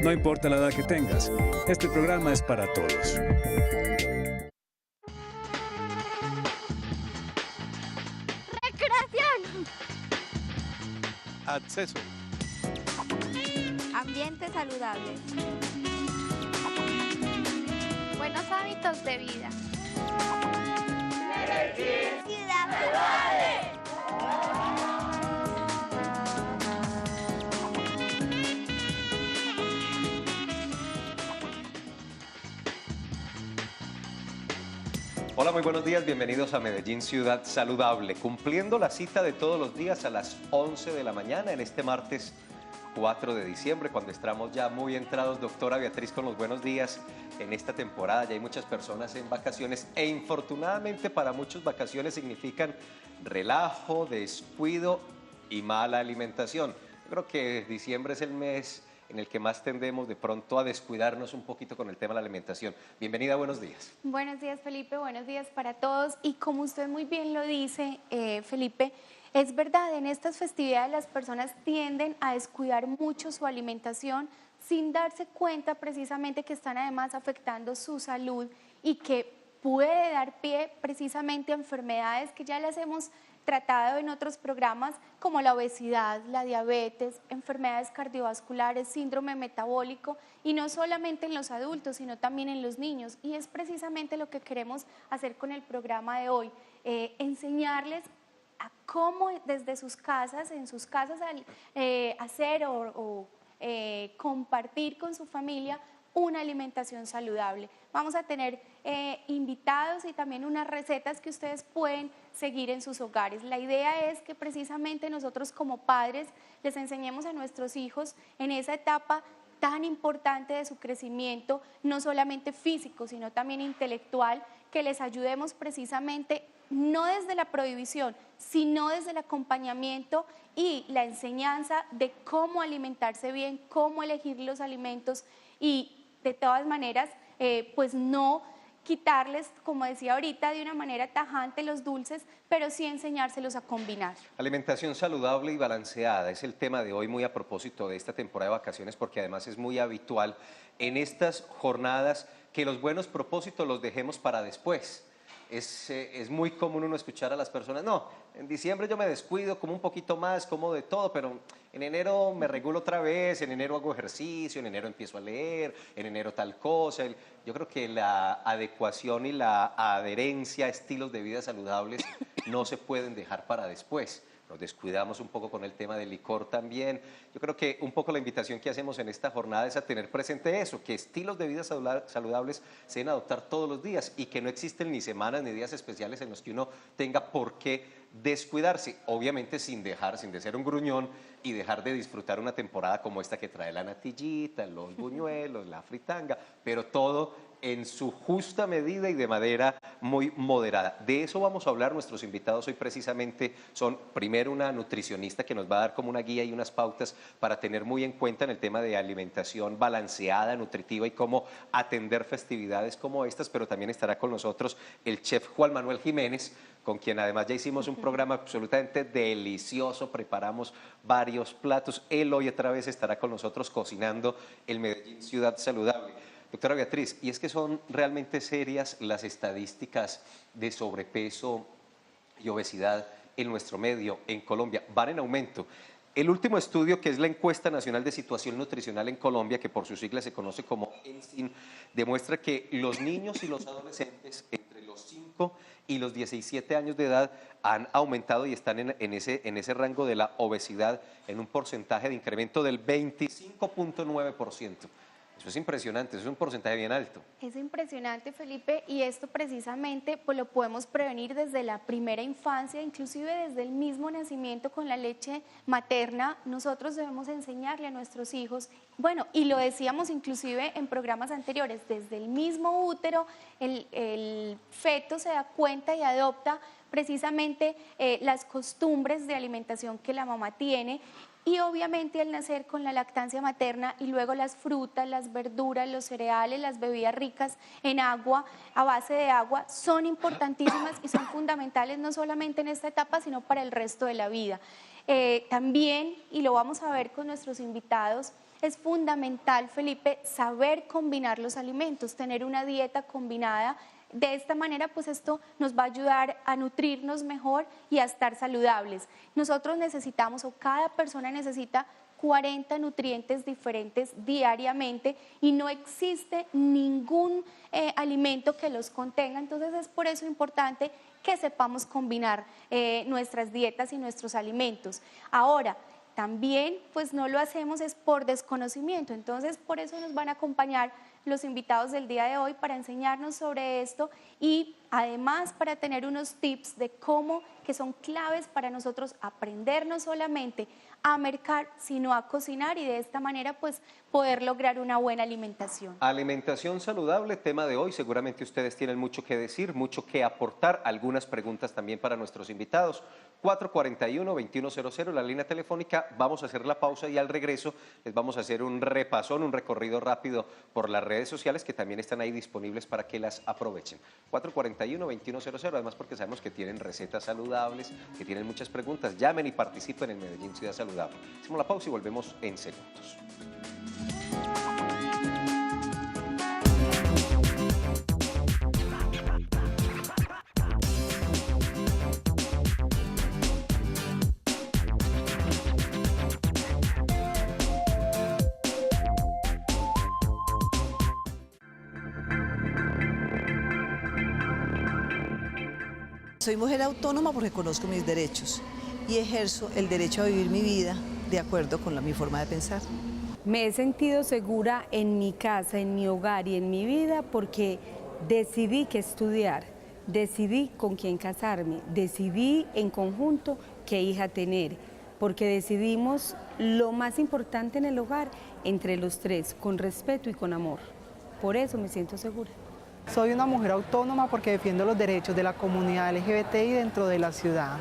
No importa la edad que tengas, este programa es para todos. ¡Recreación! Acceso. Ambiente saludable. Buenos hábitos de vida. Ciudad saludable. Hola, muy buenos días, bienvenidos a Medellín Ciudad Saludable, cumpliendo la cita de todos los días a las 11 de la mañana en este martes 4 de diciembre, cuando estamos ya muy entrados, doctora Beatriz, con los buenos días en esta temporada. Ya hay muchas personas en vacaciones e infortunadamente para muchos vacaciones significan relajo, descuido y mala alimentación. Yo creo que diciembre es el mes en el que más tendemos de pronto a descuidarnos un poquito con el tema de la alimentación. Bienvenida, buenos días. Buenos días, Felipe, buenos días para todos. Y como usted muy bien lo dice, Felipe, es verdad, en estas festividades las personas tienden a descuidar mucho su alimentación sin darse cuenta precisamente que están además afectando su salud y que puede dar pie precisamente a enfermedades que ya las hemos tratado en otros programas como la obesidad, la diabetes, enfermedades cardiovasculares, síndrome metabólico y no solamente en los adultos sino también en los niños, y es precisamente lo que queremos hacer con el programa de hoy, enseñarles a cómo desde sus casas, en sus casas hacer o compartir con su familia una alimentación saludable. Vamos a tener invitados y también unas recetas que ustedes pueden seguir en sus hogares. La idea es que precisamente nosotros como padres les enseñemos a nuestros hijos en esa etapa tan importante de su crecimiento, no solamente físico, sino también intelectual, que les ayudemos precisamente no desde la prohibición, sino desde el acompañamiento y la enseñanza de cómo alimentarse bien, cómo elegir los alimentos y de todas maneras, pues no quitarles, como decía ahorita, de una manera tajante los dulces, pero sí enseñárselos a combinar. Alimentación saludable y balanceada es el tema de hoy, muy a propósito de esta temporada de vacaciones, porque además es muy habitual en estas jornadas que los buenos propósitos los dejemos para después. Es muy común uno escuchar a las personas, no, en diciembre yo me descuido, como un poquito más, como de todo, pero en enero me regulo otra vez, en enero hago ejercicio, en enero empiezo a leer, en enero tal cosa. Yo creo que la adecuación y la adherencia a estilos de vida saludables no se pueden dejar para después. Nos descuidamos un poco con el tema del licor también. Yo creo que un poco la invitación que hacemos en esta jornada es a tener presente eso, que estilos de vida saludables se deben adoptar todos los días y que no existen ni semanas ni días especiales en los que uno tenga por qué descuidarse, obviamente sin de ser un gruñón y dejar de disfrutar una temporada como esta que trae la natillita, los buñuelos, la fritanga, pero todo en su justa medida y de manera muy moderada. De eso vamos a hablar. Nuestros invitados hoy precisamente son primero una nutricionista que nos va a dar como una guía y unas pautas para tener muy en cuenta en el tema de alimentación balanceada, nutritiva y cómo atender festividades como estas, pero también estará con nosotros el chef Juan Manuel Jiménez, con quien además ya hicimos un programa absolutamente delicioso, preparamos varios platos. Él hoy otra vez estará con nosotros cocinando el Medellín Ciudad Saludable. Doctora Beatriz, y es que son realmente serias las estadísticas de sobrepeso y obesidad en nuestro medio, en Colombia, van en aumento. El último estudio, que es la Encuesta Nacional de Situación Nutricional en Colombia, que por sus siglas se conoce como ENSIN, demuestra que los niños y los adolescentes entre los 5 y los 17 años de edad han aumentado y están en ese rango de la obesidad en un porcentaje de incremento del 25.9%. Eso es impresionante, eso es un porcentaje bien alto. Es impresionante, Felipe, y esto precisamente pues lo podemos prevenir desde la primera infancia, inclusive desde el mismo nacimiento con la leche materna. Nosotros debemos enseñarle a nuestros hijos, bueno, y lo decíamos inclusive en programas anteriores, desde el mismo útero el feto se da cuenta y adopta precisamente las costumbres de alimentación que la mamá tiene. Y obviamente al nacer con la lactancia materna y luego las frutas, las verduras, los cereales, las bebidas ricas en agua, a base de agua, son importantísimas y son fundamentales no solamente en esta etapa, sino para el resto de la vida. También, y lo vamos a ver con nuestros invitados, es fundamental, Felipe, saber combinar los alimentos, tener una dieta combinada. De esta manera, pues esto nos va a ayudar a nutrirnos mejor y a estar saludables. Nosotros necesitamos, o cada persona necesita 40 nutrientes diferentes diariamente y no existe ningún alimento que los contenga. Entonces es por eso importante que sepamos combinar nuestras dietas y nuestros alimentos. Ahora, también pues no lo hacemos es por desconocimiento, entonces por eso nos van a acompañar los invitados del día de hoy para enseñarnos sobre esto y además para tener unos tips de cómo que son claves para nosotros aprender no solamente a mercar, sino a cocinar y de esta manera pues poder lograr una buena alimentación. Alimentación saludable, tema de hoy. Seguramente ustedes tienen mucho que decir, mucho que aportar. Algunas preguntas también para nuestros invitados. 441-2100, la línea telefónica. Vamos a hacer la pausa y al regreso les vamos a hacer un repasón, un recorrido rápido por las redes sociales que también están ahí disponibles para que las aprovechen. 441-2100, además porque sabemos que tienen recetas saludables, que tienen muchas preguntas. Llamen y participen en Medellín Ciudad Saludable. Hacemos la pausa y volvemos en segundos. Soy mujer autónoma porque conozco mis derechos y ejerzo el derecho a vivir mi vida de acuerdo con mi forma de pensar. Me he sentido segura en mi casa, en mi hogar y en mi vida porque decidí qué estudiar, decidí con quién casarme, decidí en conjunto qué hija tener, porque decidimos lo más importante en el hogar entre los tres, con respeto y con amor. Por eso me siento segura. Soy una mujer autónoma porque defiendo los derechos de la comunidad LGBTI dentro de la ciudad.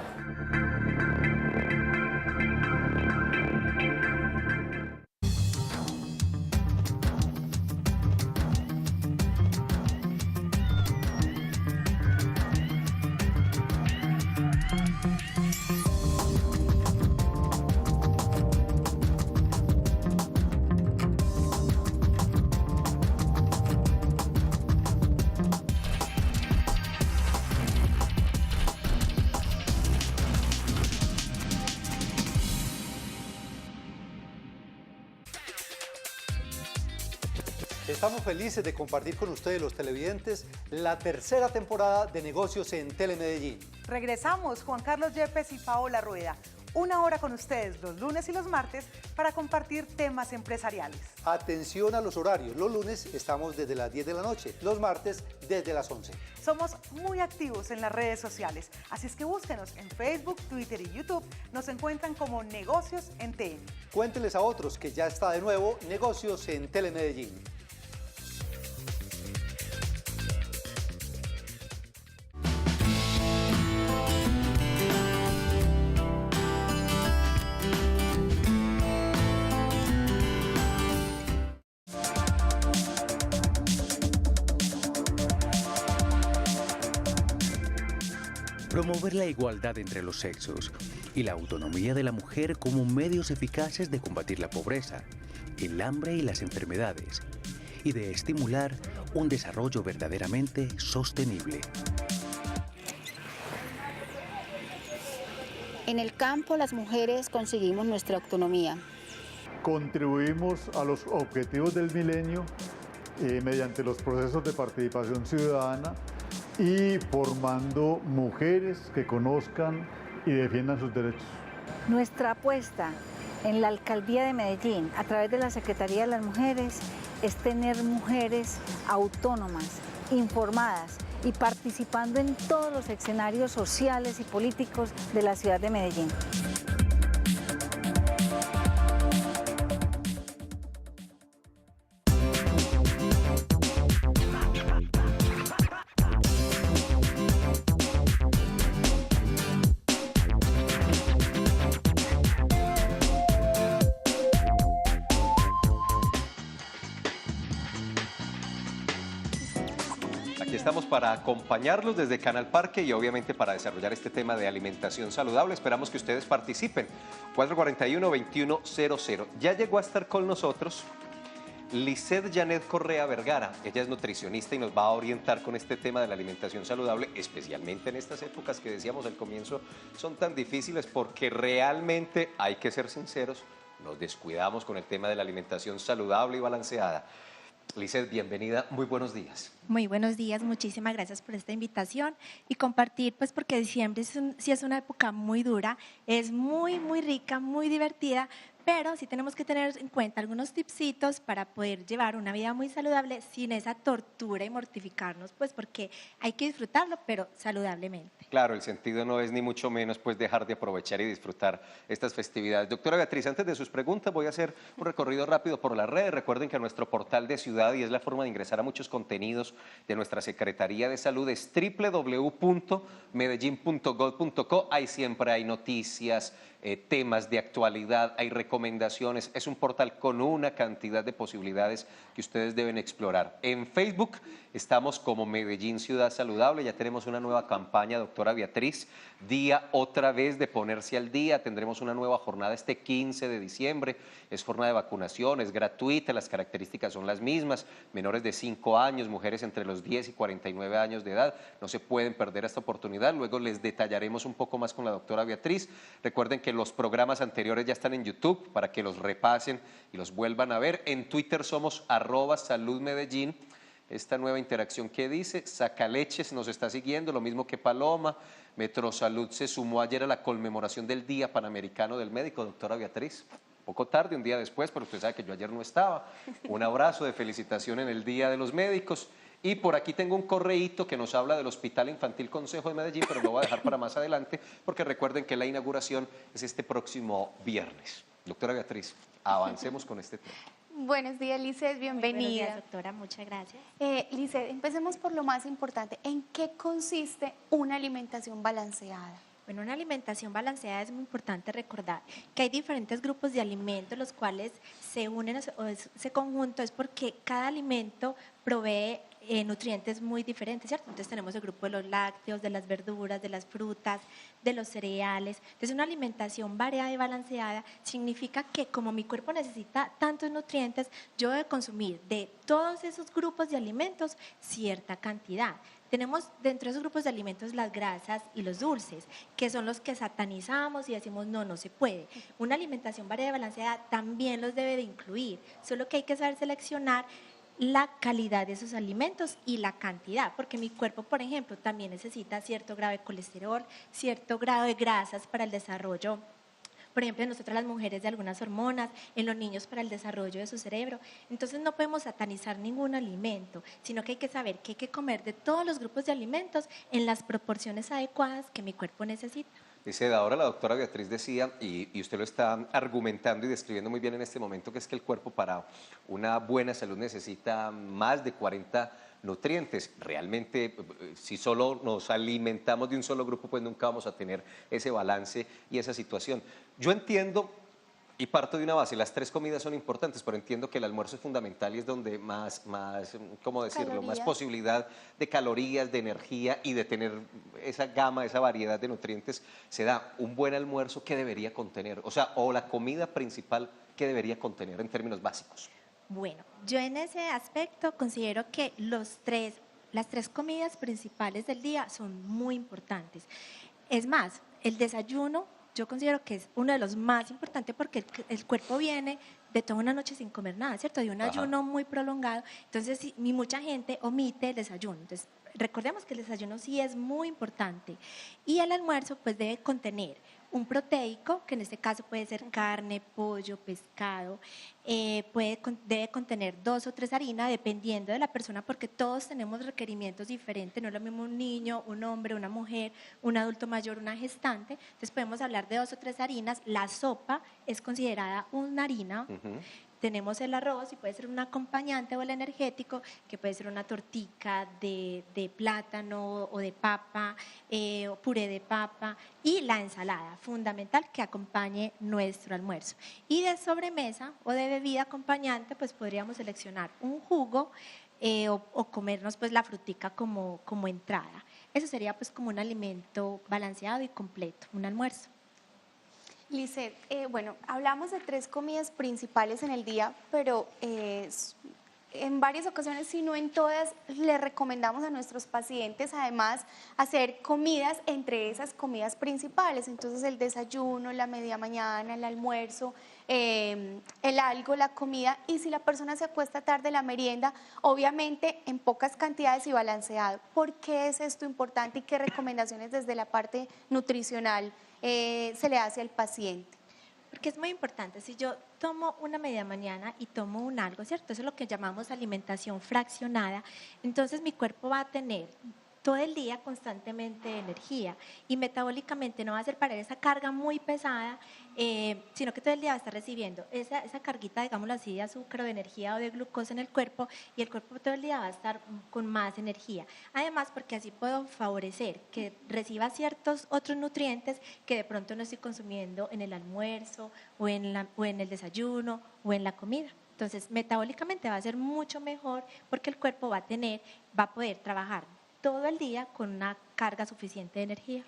Estamos felices de compartir con ustedes, los televidentes, la tercera temporada de Negocios en Telemedellín. Regresamos, Juan Carlos Yepes y Paola Rueda. Una hora con ustedes los lunes y los martes para compartir temas empresariales. Atención a los horarios. Los lunes estamos desde las 10 de la noche, los martes desde las 11. Somos muy activos en las redes sociales, así es que búsquenos en Facebook, Twitter y YouTube. Nos encuentran como Negocios en TM. Cuéntenles a otros que ya está de nuevo Negocios en Telemedellín. Promover la igualdad entre los sexos y la autonomía de la mujer como medios eficaces de combatir la pobreza, el hambre y las enfermedades, y de estimular un desarrollo verdaderamente sostenible. En el campo, las mujeres conseguimos nuestra autonomía. Contribuimos a los objetivos del milenio mediante los procesos de participación ciudadana y formando mujeres que conozcan y defiendan sus derechos. Nuestra apuesta en la Alcaldía de Medellín, a través de la Secretaría de las Mujeres, es tener mujeres autónomas, informadas y participando en todos los escenarios sociales y políticos de la ciudad de Medellín. estamos para acompañarlos desde Canal Parque y obviamente para desarrollar este tema de alimentación saludable. Esperamos que ustedes participen. 441-2100. Ya llegó a estar con nosotros Lizeth Janet Correa Vergara. Ella es nutricionista y nos va a orientar con este tema de la alimentación saludable, especialmente en estas épocas que decíamos al comienzo son tan difíciles porque realmente, hay que ser sinceros, nos descuidamos con el tema de la alimentación saludable y balanceada. Lizeth, bienvenida, muy buenos días. Muy buenos días, muchísimas gracias por esta invitación y compartir, pues porque diciembre sí es una época muy dura, es muy rica, muy divertida, pero sí tenemos que tener en cuenta algunos tipsitos para poder llevar una vida muy saludable sin esa tortura y mortificarnos, pues porque hay que disfrutarlo, pero saludablemente. Claro, el sentido no es ni mucho menos pues dejar de aprovechar y disfrutar estas festividades. Doctora Beatriz, antes de sus preguntas voy a hacer un recorrido rápido por las redes. Recuerden que nuestro portal de ciudad, y es la forma de ingresar a muchos contenidos de nuestra Secretaría de Salud, es www.medellin.gov.co. Ahí siempre hay noticias, temas de actualidad, hay recomendaciones. Es un portal con una cantidad de posibilidades que ustedes deben explorar. En Facebook estamos como Medellín Ciudad Saludable. Ya tenemos una nueva campaña, doctora Beatriz, día otra vez de ponerse al día. Tendremos una nueva jornada este 15 de diciembre. Es jornada de vacunación, es gratuita, las características son las mismas. Menores de 5 años, mujeres entre los 10 y 49 años de edad. No se pueden perder esta oportunidad. Luego les detallaremos un poco más con la doctora Beatriz. Recuerden que los programas anteriores ya están en YouTube para que los repasen y los vuelvan a ver. En Twitter somos @saludmedellín. Esta nueva interacción que dice, Sacaleches nos está siguiendo, lo mismo que Paloma. Metrosalud se sumó ayer a la conmemoración del Día Panamericano del Médico, doctora Beatriz. Poco tarde, un día después, pero usted sabe que yo ayer no estaba. Un abrazo de felicitación en el Día de los Médicos. Y por aquí tengo un correíto que nos habla del Hospital Infantil Consejo de Medellín, pero lo voy a dejar para más adelante, porque recuerden que la inauguración es este próximo viernes. Doctora Beatriz, avancemos con este tema. Buenos días, Lizeth, bienvenida. Buenos días, doctora, muchas gracias. Lizeth, empecemos por lo más importante. ¿En qué consiste una alimentación balanceada? Bueno, una alimentación balanceada es muy importante recordar que hay diferentes grupos de alimentos los cuales se unen o ese conjunto es porque cada alimento provee nutrientes muy diferentes, ¿cierto? Entonces tenemos el grupo de los lácteos, de las verduras, de las frutas, de los cereales. Entonces una alimentación variada y balanceada significa que como mi cuerpo necesita tantos nutrientes, yo debo consumir de todos esos grupos de alimentos cierta cantidad. Tenemos dentro de esos grupos de alimentos las grasas y los dulces, que son los que satanizamos y decimos no se puede. Una alimentación variada y balanceada también los debe de incluir, solo que hay que saber seleccionar la calidad de esos alimentos y la cantidad, porque mi cuerpo, por ejemplo, también necesita cierto grado de colesterol, cierto grado de grasas para el desarrollo. Por ejemplo, en nosotras las mujeres de algunas hormonas, en los niños para el desarrollo de su cerebro. Entonces no podemos satanizar ningún alimento, sino que hay que saber que hay que comer de todos los grupos de alimentos en las proporciones adecuadas que mi cuerpo necesita. Dice, ahora la doctora Beatriz decía, y usted lo está argumentando y describiendo muy bien en este momento, que es que el cuerpo para una buena salud necesita más de 40 nutrientes. Realmente, si solo nos alimentamos de un solo grupo, pues nunca vamos a tener ese balance y esa situación. Yo entiendo y parto de una base, las 3 comidas son importantes, pero entiendo que el almuerzo es fundamental y es donde más ¿cómo decirlo? Calorías. Más posibilidad de calorías, de energía y de tener esa gama, esa variedad de nutrientes se da. Un buen almuerzo, ¿qué debería contener? O sea, o la comida principal, ¿qué debería contener en términos básicos? Bueno, yo en ese aspecto considero que las 3 comidas principales del día son muy importantes. Es más, el desayuno yo considero que es uno de los más importantes porque el cuerpo viene de toda una noche sin comer nada, ¿cierto? De un ayuno muy prolongado. Entonces, mucha gente omite el desayuno. Entonces, recordemos que el desayuno sí es muy importante. Y el almuerzo, pues, debe contener un proteico, que en este caso puede ser carne, pollo, pescado, debe contener 2 o 3 harinas, dependiendo de la persona, porque todos tenemos requerimientos diferentes, no es lo mismo un niño, un hombre, una mujer, un adulto mayor, una gestante, entonces podemos hablar de 2 o 3 harinas. La sopa es considerada una harina. Tenemos el arroz y puede ser un acompañante o el energético, que puede ser una tortica de plátano o de papa, o puré de papa, y la ensalada, fundamental que acompañe nuestro almuerzo. Y de sobremesa o de bebida acompañante, pues podríamos seleccionar un jugo o comernos pues la frutica como entrada. Eso sería pues como un alimento balanceado y completo, un almuerzo. Lisset, bueno, hablamos de 3 comidas principales en el día, pero en varias ocasiones, si no en todas, le recomendamos a nuestros pacientes además hacer comidas entre esas comidas principales. Entonces el desayuno, la media mañana, el almuerzo, el algo, la comida, y si la persona se acuesta tarde, la merienda, obviamente en pocas cantidades y balanceado. ¿Por qué es esto importante y qué recomendaciones desde la parte nutricional se le hace al paciente? Porque es muy importante, si yo tomo una media mañana y tomo un algo, ¿cierto? Eso es lo que llamamos alimentación fraccionada, entonces mi cuerpo va a tener todo el día constantemente energía y metabólicamente no va a ser para esa carga muy pesada, sino que todo el día va a estar recibiendo esa carguita, digámoslo así, de azúcar o de energía o de glucosa en el cuerpo, y el cuerpo todo el día va a estar con más energía. Además, porque así puedo favorecer que reciba ciertos otros nutrientes que de pronto no estoy consumiendo en el almuerzo o en el desayuno o en la comida. Entonces, metabólicamente va a ser mucho mejor porque el cuerpo va a poder trabajar todo el día con una carga suficiente de energía.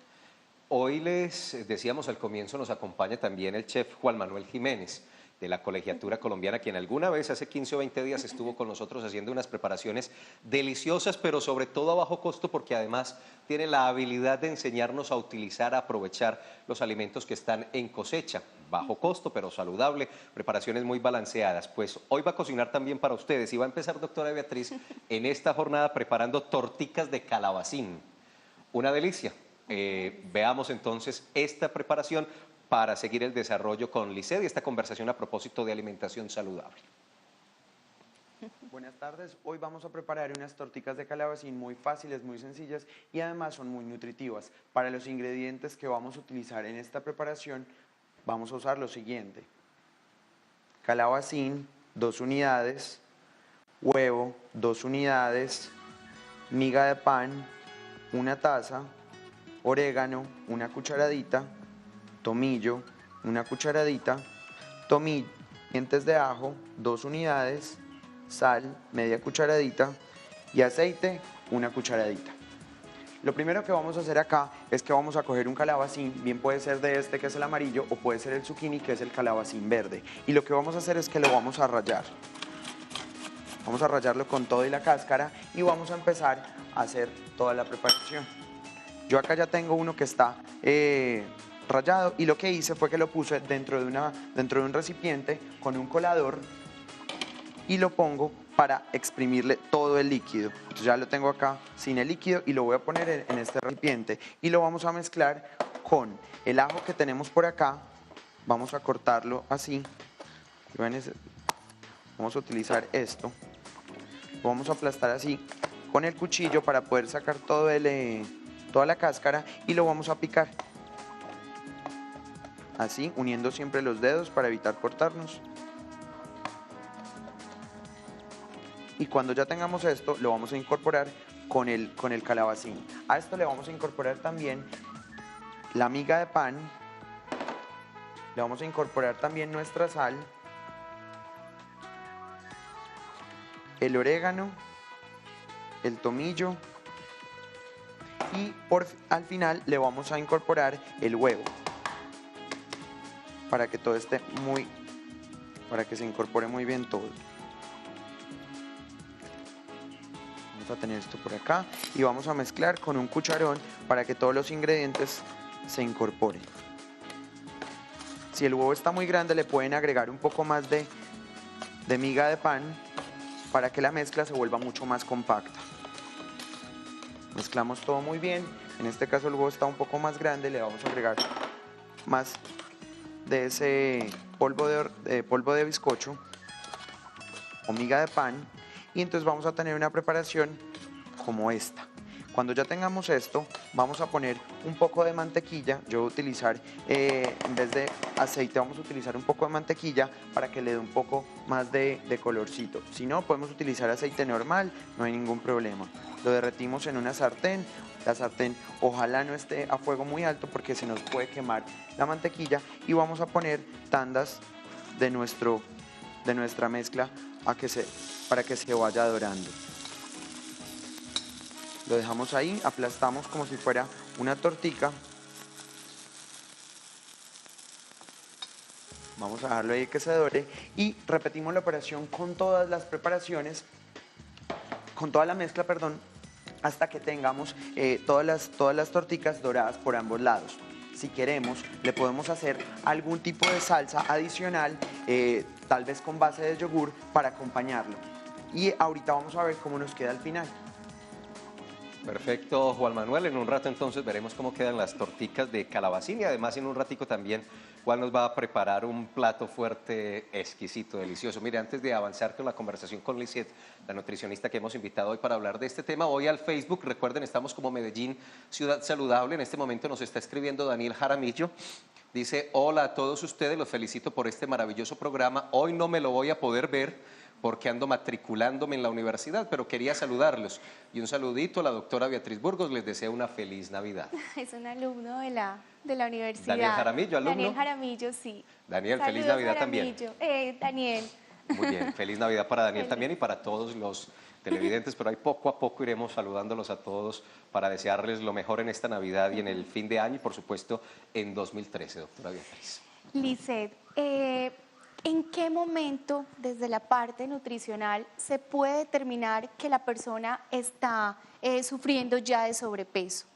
Hoy les decíamos al comienzo, nos acompaña también el chef Juan Manuel Jiménez de la Colegiatura Colombiana, quien alguna vez hace 15 o 20 días estuvo con nosotros haciendo unas preparaciones deliciosas, pero sobre todo a bajo costo, porque además tiene la habilidad de enseñarnos a utilizar, a aprovechar los alimentos que están en cosecha. Bajo costo, pero saludable, preparaciones muy balanceadas. Pues hoy va a cocinar también para ustedes y va a empezar, doctora Beatriz, en esta jornada preparando torticas de calabacín. Una delicia. Veamos entonces esta preparación para seguir el desarrollo con Lisset y esta conversación a propósito de alimentación saludable. Buenas tardes, hoy vamos a preparar unas torticas de calabacín muy fáciles, muy sencillas y además son muy nutritivas. Para los ingredientes que vamos a utilizar en esta preparación, vamos a usar lo siguiente: calabacín, 2 unidades, huevo, 2 unidades, miga de pan, 1 taza, orégano, 1 cucharadita, tomillo, 1 cucharadita, dientes de ajo, 2 unidades, sal, media cucharadita y aceite, 1 cucharadita. Lo primero que vamos a hacer acá es que vamos a coger un calabacín, bien puede ser de este que es el amarillo o puede ser el zucchini que es el calabacín verde. Y lo que vamos a hacer es que lo vamos a rallar. Vamos a rallarlo con todo y la cáscara y vamos a empezar a hacer toda la preparación. Yo acá ya tengo uno que está rallado y lo que hice fue que lo puse dentro de un recipiente con un colador y lo pongo para exprimirle todo el líquido. Entonces ya lo tengo acá sin el líquido y lo voy a poner en este recipiente y lo vamos a mezclar con el ajo que tenemos por acá. Vamos a cortarlo así. Vamos a utilizar esto. Lo vamos a aplastar así con el cuchillo para poder sacar toda la cáscara y lo vamos a picar. Así, uniendo siempre los dedos para evitar cortarnos. Y cuando ya tengamos esto, lo vamos a incorporar con el calabacín. A esto le vamos a incorporar también la miga de pan. Le vamos a incorporar también nuestra sal, el orégano, el tomillo y al final le vamos a incorporar el huevo para que todo esté para que se incorpore muy bien todo. Vamos a tener esto por acá y vamos a mezclar con un cucharón para que todos los ingredientes se incorporen. Si el huevo está muy grande, le pueden agregar un poco más de miga de pan para que la mezcla se vuelva mucho más compacta. Mezclamos todo muy bien. En este caso el huevo está un poco más grande, le vamos a agregar más de ese polvo de bizcocho o miga de pan y entonces vamos a tener una preparación como esta. Cuando ya tengamos esto, vamos a poner un poco de mantequilla. Yo voy a utilizar, en vez de aceite, vamos a utilizar un poco de mantequilla para que le dé un poco más de colorcito. Si no, podemos utilizar aceite normal, no hay ningún problema. Lo derretimos en una sartén. La sartén ojalá no esté a fuego muy alto porque se nos puede quemar la mantequilla. Y vamos a poner tandas de nuestra mezcla para que se vaya dorando. Lo dejamos ahí, aplastamos como si fuera una tortica. Vamos a dejarlo ahí que se dore y repetimos la operación con todas las preparaciones, con toda la mezcla, perdón, hasta que tengamos todas las torticas doradas por ambos lados. Si queremos, le podemos hacer algún tipo de salsa adicional, tal vez con base de yogur, para acompañarlo. Y ahorita vamos a ver cómo nos queda al final. Perfecto, Juan Manuel. En un rato entonces veremos cómo quedan las torticas de calabacín y además en un ratico también Juan nos va a preparar un plato fuerte, exquisito, delicioso. Mire, antes de avanzar con la conversación con Lisette, la nutricionista que hemos invitado hoy para hablar de este tema, voy al Facebook. Recuerden, estamos como Medellín, Ciudad Saludable. En este momento nos está escribiendo Daniel Jaramillo. Dice, hola a todos ustedes, los felicito por este maravilloso programa. Hoy no me lo voy a poder ver porque ando matriculándome en la universidad, pero quería saludarlos. Y un saludito a la doctora Beatriz Burgos, les deseo una feliz Navidad. Es un alumno de la universidad. Daniel Jaramillo, alumno. Daniel Jaramillo, sí. Daniel, Saludos, feliz Navidad Jaramillo. también. Daniel. Muy bien, feliz Navidad para Daniel también y para todos los televidentes, pero ahí poco a poco iremos saludándolos a todos para desearles lo mejor en esta Navidad y en el fin de año y por supuesto en 2013, doctora Beatriz. Lisette, ¿en qué momento desde la parte nutricional se puede determinar que la persona está sufriendo ya de sobrepeso?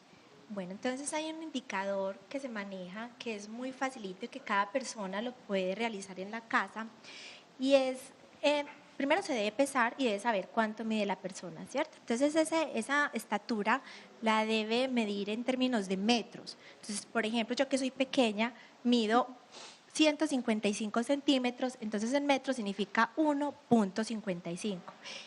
Bueno, entonces hay un indicador que se maneja, que es muy facilito y que cada persona lo puede realizar en la casa y es, primero se debe pesar y debe saber cuánto mide la persona, ¿cierto? Entonces esa estatura la debe medir en términos de metros. Entonces, por ejemplo, yo que soy pequeña, mido 155 centímetros, entonces en metros significa 1.55.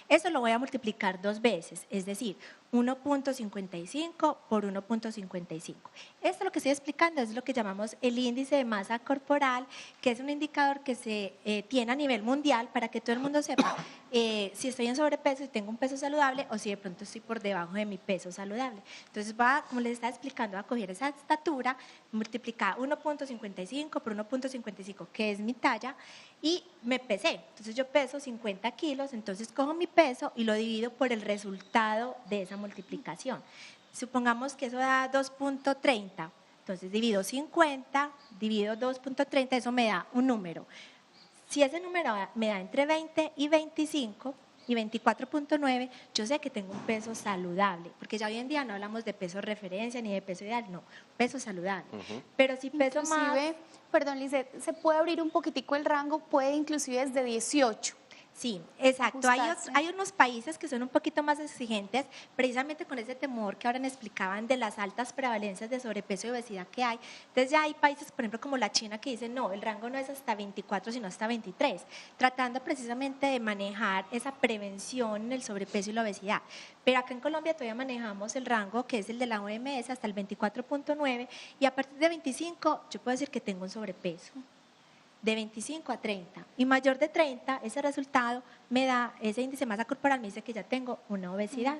Eso lo voy a multiplicar 2 veces, es decir, 1.55 por 1.55. Esto lo que estoy explicando es lo que llamamos el índice de masa corporal, que es un indicador que se tiene a nivel mundial para que todo el mundo sepa si estoy en sobrepeso y tengo un peso saludable o si de pronto estoy por debajo de mi peso saludable. Entonces va, como les estaba explicando, a coger esa estatura, multiplicar 1.55 por 1.55, que es mi talla, y me pesé. Entonces yo peso 50 kilos, entonces cojo mi peso y lo divido por el resultado de esa multiplicación. Supongamos que eso da 2.30, entonces divido 50, divido 2.30, eso me da un número. Si ese número me da entre 20 y 25 y 24.9, yo sé que tengo un peso saludable, porque ya hoy en día no hablamos de peso referencia ni de peso ideal, no, peso saludable. Pero si peso más... Perdón, Lisette, ¿se puede abrir un poquitico el rango? Puede inclusive desde 18. Sí, exacto. Hay unos países que son un poquito más exigentes, precisamente con ese temor que ahora me explicaban de las altas prevalencias de sobrepeso y obesidad que hay. Entonces ya hay países, por ejemplo, como la China, que dicen, no, el rango no es hasta 24, sino hasta 23, tratando precisamente de manejar esa prevención en el sobrepeso y la obesidad. Pero acá en Colombia todavía manejamos el rango que es el de la OMS hasta el 24.9 y a partir de 25 yo puedo decir que tengo un sobrepeso. De 25 a 30 y mayor de 30, ese resultado me da, ese índice de masa corporal me dice que ya tengo una obesidad.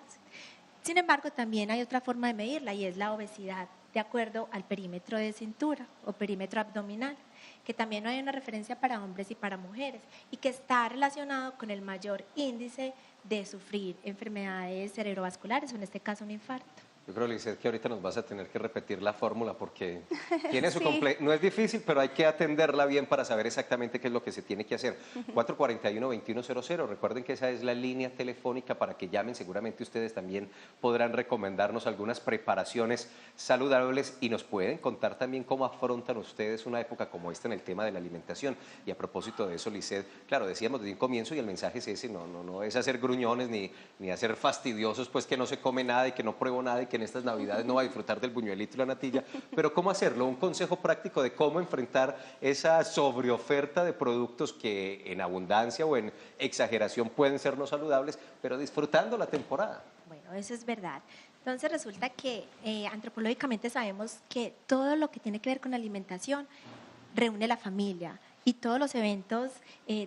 Sin embargo, también hay otra forma de medirla y es la obesidad de acuerdo al perímetro de cintura o perímetro abdominal, que también hay una referencia para hombres y para mujeres y que está relacionado con el mayor índice de sufrir enfermedades cerebrovasculares o en este caso un infarto. Yo creo, Lisette, que ahorita nos vas a tener que repetir la fórmula porque tiene su no es difícil, pero hay que atenderla bien para saber exactamente qué es lo que se tiene que hacer. 441-2100, recuerden que esa es la línea telefónica para que llamen, seguramente ustedes también podrán recomendarnos algunas preparaciones saludables y nos pueden contar también cómo afrontan ustedes una época como esta en el tema de la alimentación. Y a propósito de eso, Lisette, claro, decíamos desde un comienzo y el mensaje es ese, no es hacer gruñones ni hacer fastidiosos, pues que no se come nada y que no pruebo nada y que en estas Navidades no va a disfrutar del buñuelito y la natilla, pero ¿cómo hacerlo? Un consejo práctico de cómo enfrentar esa sobreoferta de productos que en abundancia o en exageración pueden ser no saludables, pero disfrutando la temporada. Bueno, eso es verdad. Entonces resulta que antropológicamente sabemos que todo lo que tiene que ver con alimentación reúne la familia y todos los eventos,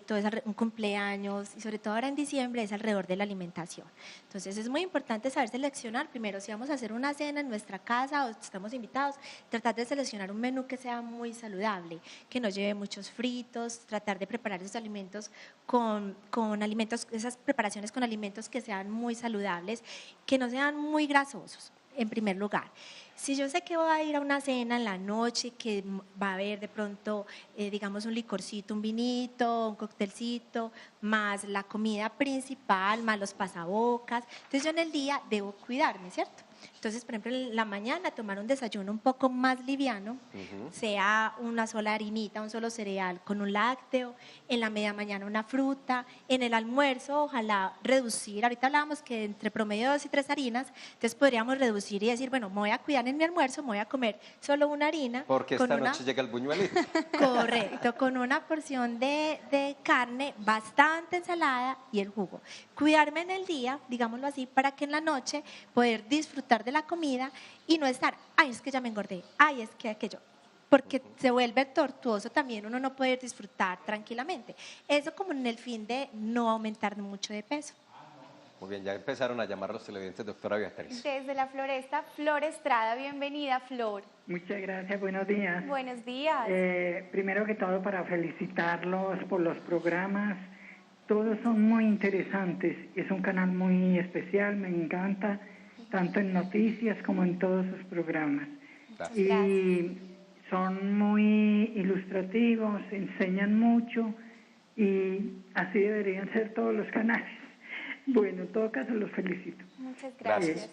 todo es un cumpleaños y sobre todo ahora en diciembre es alrededor de la alimentación. Entonces es muy importante saber seleccionar, primero si vamos a hacer una cena en nuestra casa o estamos invitados, tratar de seleccionar un menú que sea muy saludable, que no lleve muchos fritos, tratar de preparar esos alimentos con alimentos, esas preparaciones con alimentos que sean muy saludables, que no sean muy grasosos, en primer lugar. Si yo sé que voy a ir a una cena en la noche, que va a haber de pronto, digamos, un licorcito, un vinito, un coctelcito, más la comida principal, más los pasabocas, entonces yo en el día debo cuidarme, ¿cierto? Entonces, por ejemplo, en la mañana tomar un desayuno un poco más liviano, sea una sola harinita, un solo cereal con un lácteo, en la media mañana una fruta, en el almuerzo ojalá reducir, ahorita hablábamos que entre promedio de 2 y 3 harinas, entonces podríamos reducir y decir, bueno, me voy a cuidar en mi almuerzo, me voy a comer solo una harina. Porque esta noche llega el buñuelito. Correcto, con una porción de carne, bastante ensalada y el jugo. Cuidarme en el día, digámoslo así, para que en la noche poder disfrutar de la comida y no estar, ay, es que ya me engordé, ay, es que aquello, porque se vuelve tortuoso también, uno no puede disfrutar tranquilamente. Eso como en el fin de no aumentar mucho de peso. Muy bien, ya empezaron a llamar a los televidentes, doctora Beatriz. Desde la Floresta, Flor Estrada, bienvenida, Flor. Muchas gracias, buenos días. Buenos días. Primero que todo, para felicitarlos por los programas. Todos son muy interesantes. Es un canal muy especial, me encanta, tanto en noticias como en todos sus programas. Gracias. Y son muy ilustrativos, enseñan mucho y así deberían ser todos los canales. Bueno, en todo caso los felicito. Muchas gracias.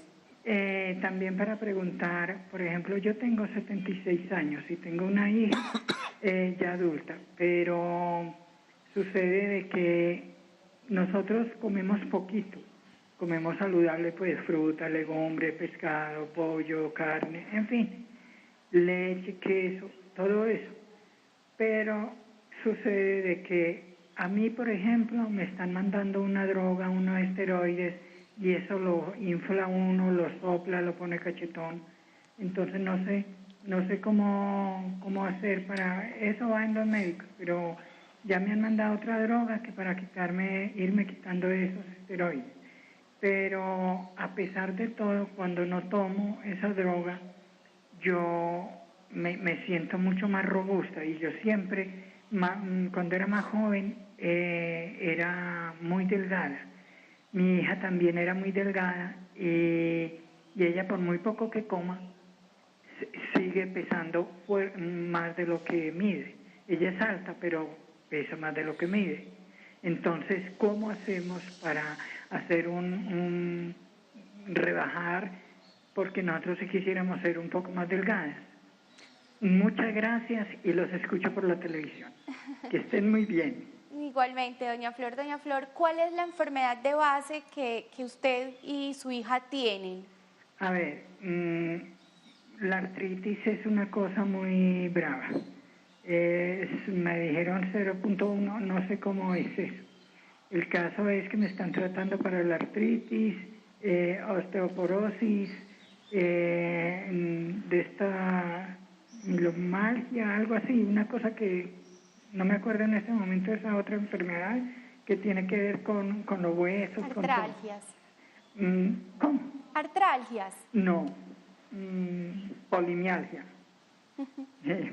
También para preguntar, por ejemplo, yo tengo 76 años y tengo una hija ya adulta, pero sucede de que nosotros comemos poquito, comemos saludable, pues fruta, legumbre, pescado, pollo, carne, en fin, leche, queso, todo eso. Pero sucede de que a mí, por ejemplo, me están mandando una droga, unos esteroides, y eso lo infla uno, lo sopla, lo pone cachetón. Entonces no sé cómo hacer para... Eso va en los médicos, pero ya me han mandado otra droga que para irme quitando esos esteroides. Pero a pesar de todo, cuando no tomo esa droga, yo me siento mucho más robusta. Y yo siempre, cuando era más joven, era muy delgada. Mi hija también era muy delgada y ella, por muy poco que coma, sigue pesando más de lo que mide. Ella es alta, pero pesa más de lo que mide. Entonces, ¿cómo hacemos para hacer rebajar? Porque nosotros sí quisiéramos ser un poco más delgadas. Muchas gracias y los escucho por la televisión. Que estén muy bien. Igualmente, doña Flor. Doña Flor, ¿cuál es la enfermedad de base que usted y su hija tienen? A ver, la artritis es una cosa muy brava. Me dijeron 0.1, no sé cómo es eso. El caso es que me están tratando para la artritis, osteoporosis, de esta milomalgia, algo así, una cosa que no me acuerdo en este momento, esa otra enfermedad que tiene que ver con los huesos. Artralgias. ¿Cómo? Artralgias. No, polimialgia.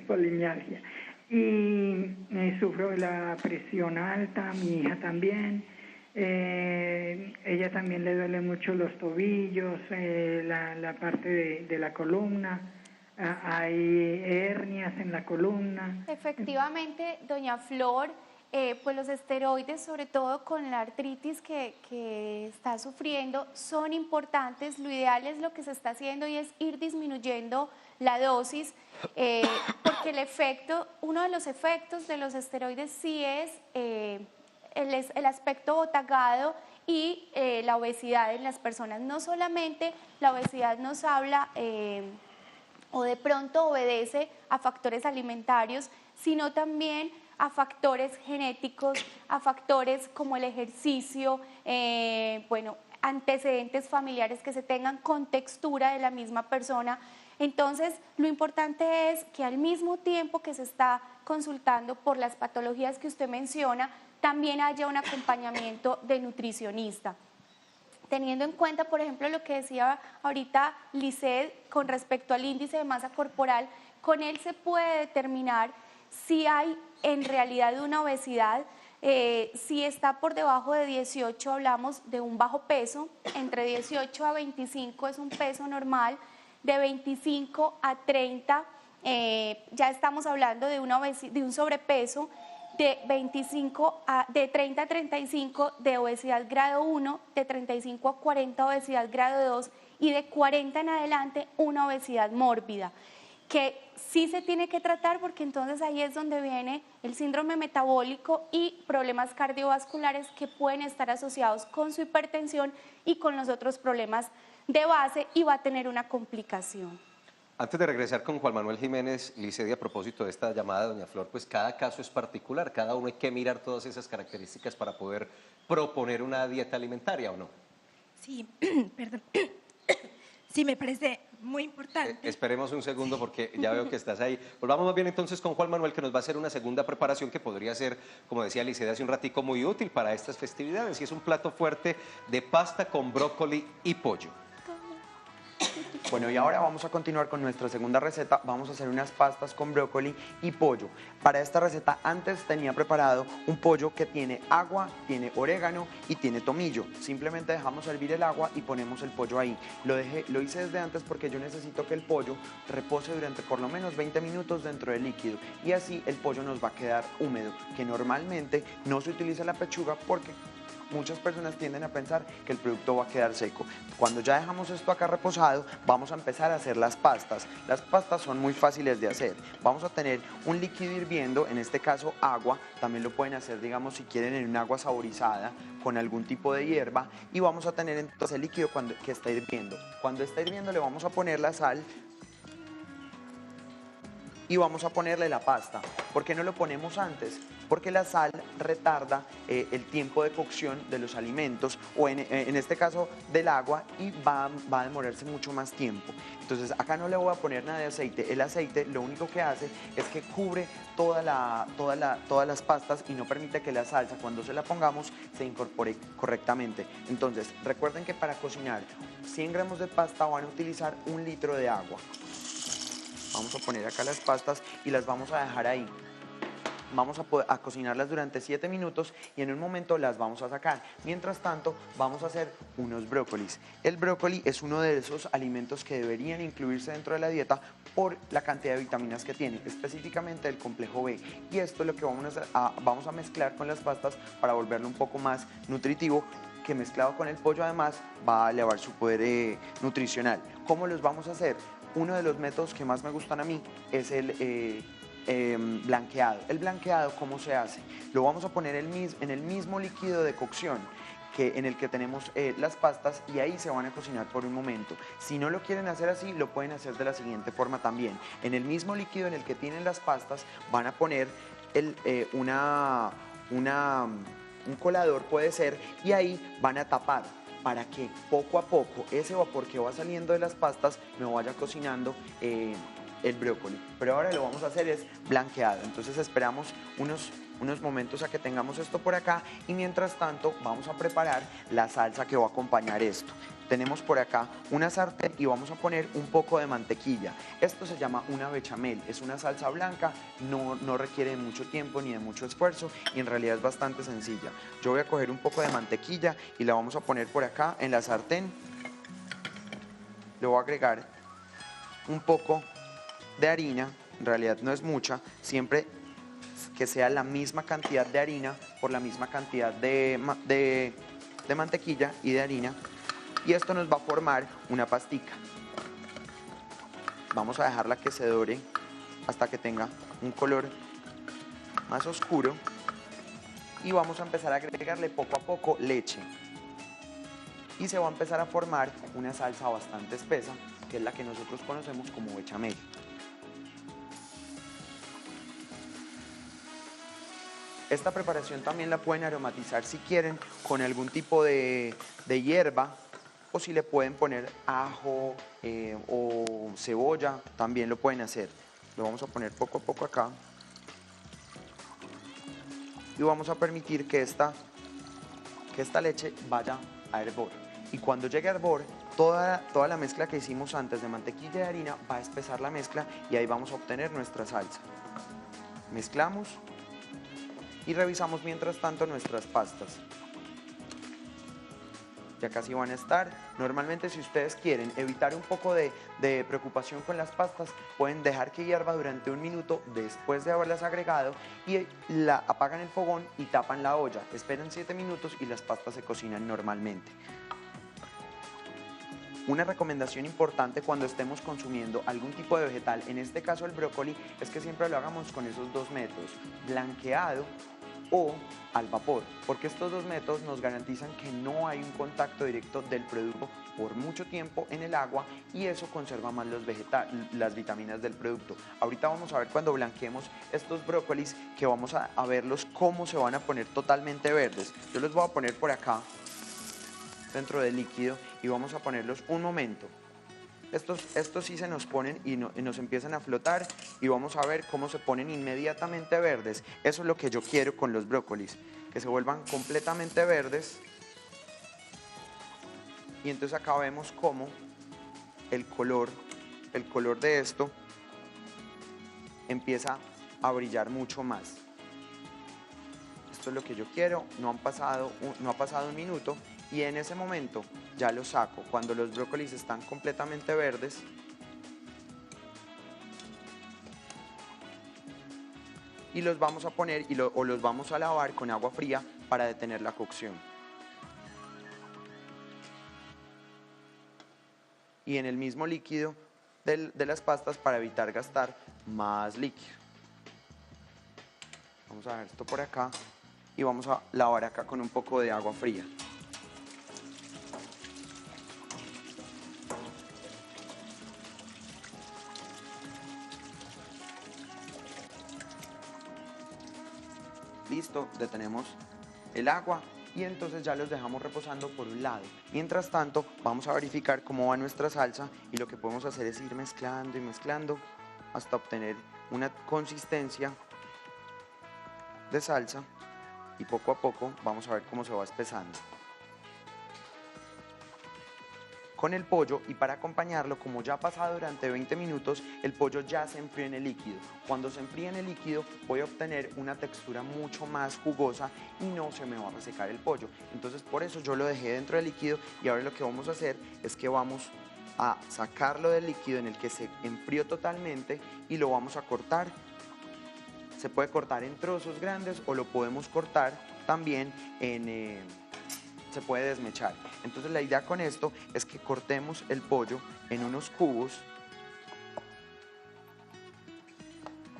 Polimialgia. Y sufro de la presión alta, mi hija también. Ella también le duele mucho los tobillos, la parte de la columna. Hay hernias en la columna. Efectivamente, doña Flor, pues los esteroides, sobre todo con la artritis que está sufriendo, son importantes. Lo ideal es lo que se está haciendo y es ir disminuyendo la dosis, porque uno de los efectos de los esteroides sí es el aspecto botagado y la obesidad en las personas. No solamente la obesidad nos habla o de pronto obedece a factores alimentarios, sino también a factores genéticos, a factores como el ejercicio, antecedentes familiares que se tengan, contextura de la misma persona. Entonces, lo importante es que al mismo tiempo que se está consultando por las patologías que usted menciona, también haya un acompañamiento de nutricionista. Teniendo en cuenta, por ejemplo, lo que decía ahorita Lisset con respecto al índice de masa corporal, con él se puede determinar si hay en realidad una obesidad. Si está por debajo de 18 hablamos de un bajo peso, entre 18 a 25 es un peso normal, de 25 a 30 ya estamos hablando de un sobrepeso, de 30 a 35 de obesidad grado 1, de 35 a 40 obesidad grado 2 y de 40 en adelante una obesidad mórbida, que sí se tiene que tratar porque entonces ahí es donde viene el síndrome metabólico y problemas cardiovasculares que pueden estar asociados con su hipertensión y con los otros problemas de base y va a tener una complicación. Antes de regresar con Juan Manuel Jiménez, Lisset, a propósito de esta llamada de doña Flor, pues cada caso es particular, cada uno hay que mirar todas esas características para poder proponer una dieta alimentaria, ¿o no? Sí, perdón. Sí, me parece muy importante. Esperemos un segundo porque ya veo que estás ahí. Volvamos más bien entonces con Juan Manuel, que nos va a hacer una segunda preparación que podría ser, como decía Lisset hace un ratico, muy útil para estas festividades, y es un plato fuerte de pasta con brócoli y pollo. Bueno, y ahora vamos a continuar con nuestra segunda receta. Vamos a hacer unas pastas con brócoli y pollo. Para esta receta antes tenía preparado un pollo que tiene agua, tiene orégano y tiene tomillo. Simplemente dejamos hervir el agua y ponemos el pollo ahí. Lo hice desde antes porque yo necesito que el pollo repose durante por lo menos 20 minutos dentro del líquido. Y así el pollo nos va a quedar húmedo, que normalmente no se utiliza la pechuga porque muchas personas tienden a pensar que el producto va a quedar seco. Cuando ya dejamos esto acá reposado, vamos a empezar a hacer las pastas. Las pastas son muy fáciles de hacer. Vamos a tener un líquido hirviendo, en este caso agua. También lo pueden hacer, digamos, si quieren en un agua saborizada con algún tipo de hierba. Y vamos a tener entonces el líquido que está hirviendo. Cuando está hirviendo le vamos a poner la sal y vamos a ponerle la pasta. ¿Por qué no lo ponemos antes? Porque la sal retarda el tiempo de cocción de los alimentos o en este caso del agua y va a demorarse mucho más tiempo. Entonces acá no le voy a poner nada de aceite. El aceite lo único que hace es que cubre todas las pastas y no permite que la salsa cuando se la pongamos se incorpore correctamente. Entonces recuerden que para cocinar 100 gramos de pasta van a utilizar 1 litro de agua. Vamos a poner acá las pastas y las vamos a dejar ahí. Vamos a cocinarlas durante 7 minutos y en un momento las vamos a sacar. Mientras tanto, vamos a hacer unos brócolis. El brócoli es uno de esos alimentos que deberían incluirse dentro de la dieta por la cantidad de vitaminas que tiene, específicamente el complejo B. Y esto es lo que vamos a mezclar con las pastas para volverlo un poco más nutritivo, que mezclado con el pollo además va a elevar su poder nutricional. ¿Cómo los vamos a hacer? Uno de los métodos que más me gustan a mí es el blanqueado. El blanqueado, ¿cómo se hace? Lo vamos a poner en el mismo líquido de cocción en el que tenemos las pastas y ahí se van a cocinar por un momento. Si no lo quieren hacer así, lo pueden hacer de la siguiente forma también. En el mismo líquido en el que tienen las pastas van a poner un colador, puede ser, y ahí van a tapar para que poco a poco ese vapor que va saliendo de las pastas me vaya cocinando el brócoli. Pero ahora lo vamos a hacer es blanqueado. Entonces esperamos unos momentos a que tengamos esto por acá y mientras tanto vamos a preparar la salsa que va a acompañar esto. Tenemos por acá una sartén y vamos a poner un poco de mantequilla. Esto se llama una bechamel, es una salsa blanca, no requiere de mucho tiempo ni de mucho esfuerzo y en realidad es bastante sencilla. Yo voy a coger un poco de mantequilla y la vamos a poner por acá en la sartén. Le voy a agregar un poco de harina, en realidad no es mucha, siempre que sea la misma cantidad de harina por la misma cantidad de mantequilla y de harina. Y esto nos va a formar una pastica. Vamos a dejarla que se dore hasta que tenga un color más oscuro y vamos a empezar a agregarle poco a poco leche y se va a empezar a formar una salsa bastante espesa que es la que nosotros conocemos como bechamel. Esta preparación también la pueden aromatizar si quieren con algún tipo de hierba o si le pueden poner ajo o cebolla, también lo pueden hacer. Lo vamos a poner poco a poco acá y vamos a permitir que esta leche vaya a hervor. Y cuando llegue a hervor, toda la mezcla que hicimos antes de mantequilla y harina va a espesar la mezcla y ahí vamos a obtener nuestra salsa. Mezclamos y revisamos mientras tanto nuestras pastas. Ya casi van a estar. Normalmente, si ustedes quieren evitar un poco de preocupación con las pastas, pueden dejar que hierva durante 1 minuto después de haberlas agregado y apagan el fogón y tapan la olla. Esperan 7 minutos y las pastas se cocinan normalmente. Una recomendación importante cuando estemos consumiendo algún tipo de vegetal, en este caso el brócoli, es que siempre lo hagamos con esos 2 métodos, blanqueado o al vapor, porque estos 2 métodos nos garantizan que no hay un contacto directo del producto por mucho tiempo en el agua y eso conserva más las vitaminas del producto. Ahorita vamos a ver cuando blanqueemos estos brócolis que vamos a verlos cómo se van a poner totalmente verdes. Yo los voy a poner por acá dentro del líquido y vamos a ponerlos un momento. Estos sí se nos ponen y nos empiezan a flotar y vamos a ver cómo se ponen inmediatamente verdes. Eso es lo que yo quiero con los brócolis, que se vuelvan completamente verdes. Y entonces acá vemos cómo el color de esto empieza a brillar mucho más. Esto es lo que yo quiero, no ha pasado 1 minuto. Y en ese momento ya los saco. Cuando los brócolis están completamente verdes, y los vamos a poner o los vamos a lavar con agua fría para detener la cocción. Y en el mismo líquido de las pastas para evitar gastar más líquido. Vamos a ver esto por acá y vamos a lavar acá con un poco de agua fría. Listo, detenemos el agua y entonces ya los dejamos reposando por un lado. Mientras tanto, vamos a verificar cómo va nuestra salsa y lo que podemos hacer es ir mezclando y mezclando hasta obtener una consistencia de salsa y poco a poco vamos a ver cómo se va espesando. Con el pollo y para acompañarlo, como ya ha pasado durante 20 minutos, el pollo ya se enfrió en el líquido. Cuando se enfríe en el líquido voy a obtener una textura mucho más jugosa y no se me va a resecar el pollo. Entonces por eso yo lo dejé dentro del líquido y ahora lo que vamos a hacer es que vamos a sacarlo del líquido en el que se enfrió totalmente y lo vamos a cortar. Se puede cortar en trozos grandes o lo podemos cortar también se puede desmechar. Entonces la idea con esto es que cortemos el pollo en unos cubos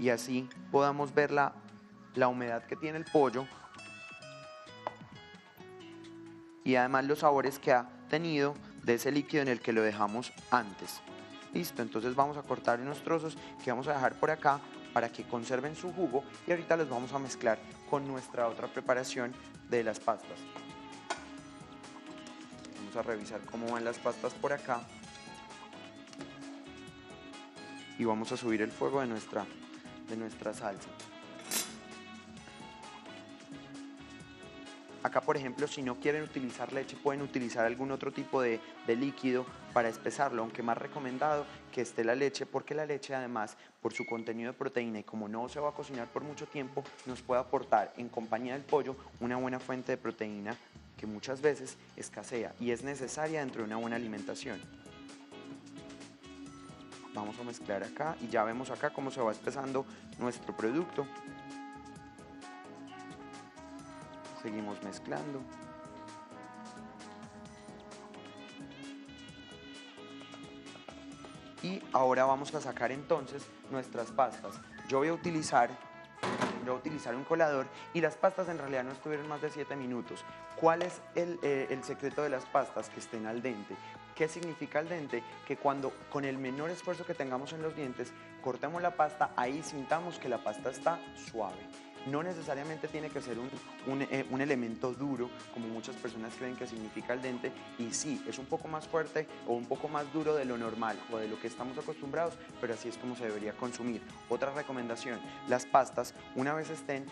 y así podamos ver la humedad que tiene el pollo y además los sabores que ha tenido de ese líquido en el que lo dejamos antes. Listo, entonces vamos a cortar unos trozos que vamos a dejar por acá para que conserven su jugo y ahorita los vamos a mezclar con nuestra otra preparación de las pastas. A revisar cómo van las pastas por acá y vamos a subir el fuego de nuestra salsa. Acá, por ejemplo, si no quieren utilizar leche, pueden utilizar algún otro tipo de líquido para espesarlo, aunque más recomendado que esté la leche, porque la leche además, por su contenido de proteína y como no se va a cocinar por mucho tiempo, nos puede aportar en compañía del pollo una buena fuente de proteína que muchas veces escasea y es necesaria dentro de una buena alimentación. Vamos a mezclar acá y ya vemos acá cómo se va espesando nuestro producto. Seguimos mezclando. Y ahora vamos a sacar entonces nuestras pastas. Yo voy a utilizar un colador y las pastas en realidad no estuvieron más de 7 minutos. ¿Cuál es el secreto de las pastas? Que estén al dente. ¿Qué significa al dente? Que cuando con el menor esfuerzo que tengamos en los dientes, cortemos la pasta, ahí sintamos que la pasta está suave. No necesariamente tiene que ser un elemento duro, como muchas personas creen que significa al dente, y sí, es un poco más fuerte o un poco más duro de lo normal o de lo que estamos acostumbrados, pero así es como se debería consumir. Otra recomendación, las pastas, una vez estén,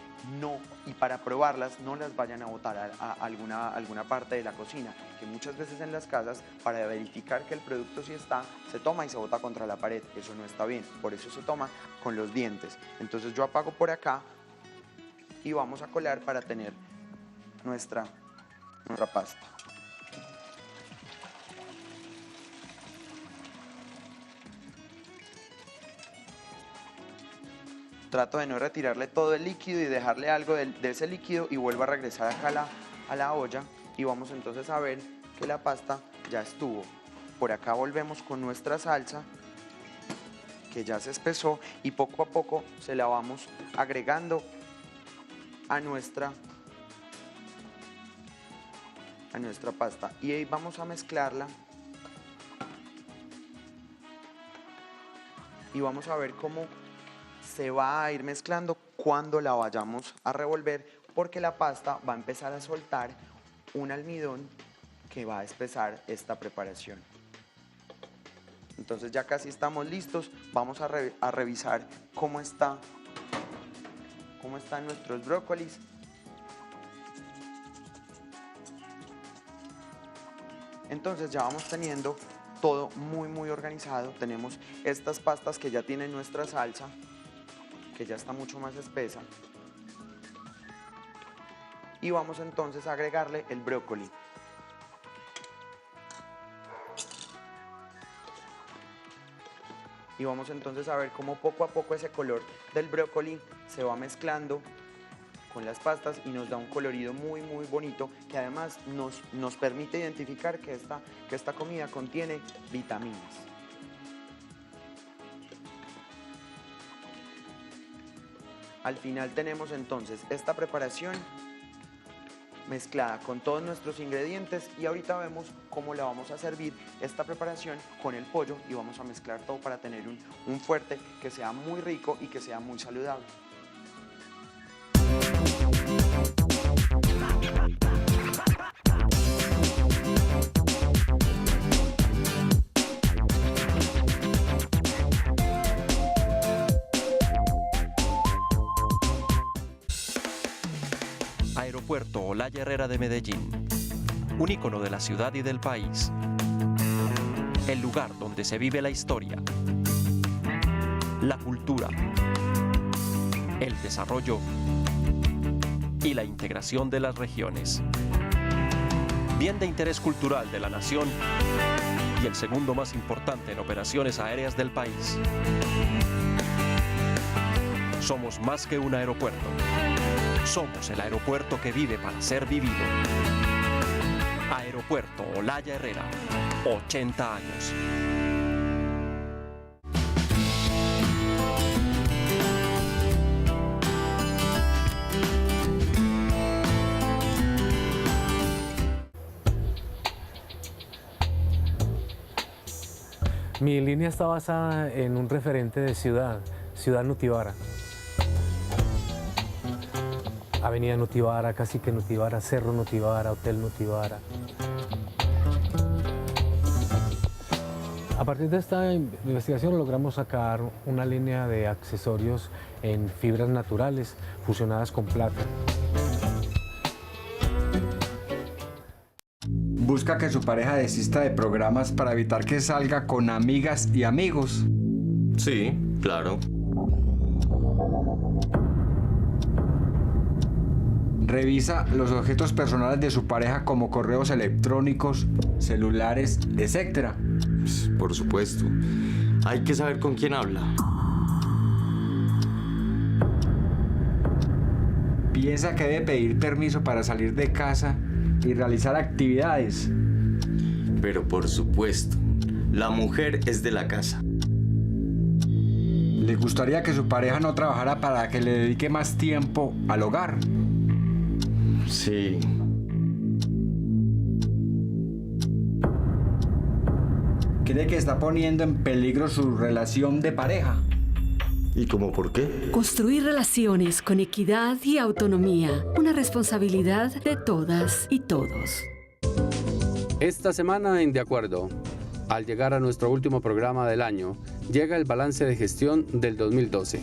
y para probarlas, no las vayan a botar a alguna parte de la cocina, que muchas veces en las casas, para verificar que el producto sí está, se toma y se bota contra la pared. Eso no está bien, por eso se toma con los dientes. Entonces yo apago por acá y vamos a colar para tener nuestra pasta. Trato de no retirarle todo el líquido y dejarle algo de ese líquido, y vuelvo a regresar acá a la olla, y vamos entonces a ver que la pasta ya estuvo. Por acá volvemos con nuestra salsa, que ya se espesó, y poco a poco se la vamos agregando a nuestra pasta, y ahí vamos a mezclarla y vamos a ver cómo se va a ir mezclando cuando la vayamos a revolver, porque la pasta va a empezar a soltar un almidón que va a espesar esta preparación. Entonces ya casi estamos listos. Vamos a revisar cómo están nuestros brócolis. Entonces ya vamos teniendo todo muy organizado. Tenemos estas pastas que ya tienen nuestra salsa, que ya está mucho más espesa. Y vamos entonces a agregarle el brócoli. Y vamos entonces a ver cómo poco a poco ese color del brócoli se va mezclando con las pastas y nos da un colorido muy bonito, que además nos permite identificar que esta comida contiene vitaminas. Al final tenemos entonces esta preparación mezclada con todos nuestros ingredientes, y ahorita vemos cómo la vamos a servir esta preparación con el pollo, y vamos a mezclar todo para tener un fuerte que sea muy rico y que sea muy saludable. Aeropuerto Olaya Herrera de Medellín, un ícono de la ciudad y del país. El lugar donde se vive la historia, la cultura, el desarrollo y la integración de las regiones. Bien de interés cultural de la nación y el segundo más importante en operaciones aéreas del país. Somos más que un aeropuerto. Somos el aeropuerto que vive para ser vivido. Aeropuerto Olaya Herrera, 80 años. Mi línea está basada en un referente de Ciudad Nutibara. Avenida Nutibara, Cacique Nutibara, Cerro Nutibara, Hotel Nutibara. A partir de esta investigación logramos sacar una línea de accesorios en fibras naturales fusionadas con plata. Busca que su pareja desista de programas para evitar que salga con amigas y amigos. Sí, claro. Revisa los objetos personales de su pareja como correos electrónicos, celulares, etc. Por supuesto. Hay que saber con quién habla. Piensa que debe pedir permiso para salir de casa y realizar actividades. Pero por supuesto, la mujer es de la casa. ¿Le gustaría que su pareja no trabajara para que le dedique más tiempo al hogar? Sí. ¿Cree que está poniendo en peligro su relación de pareja? ¿Y cómo por qué? Construir relaciones con equidad y autonomía. Una responsabilidad de todas y todos. Esta semana en De Acuerdo, al llegar a nuestro último programa del año, llega el balance de gestión del 2012.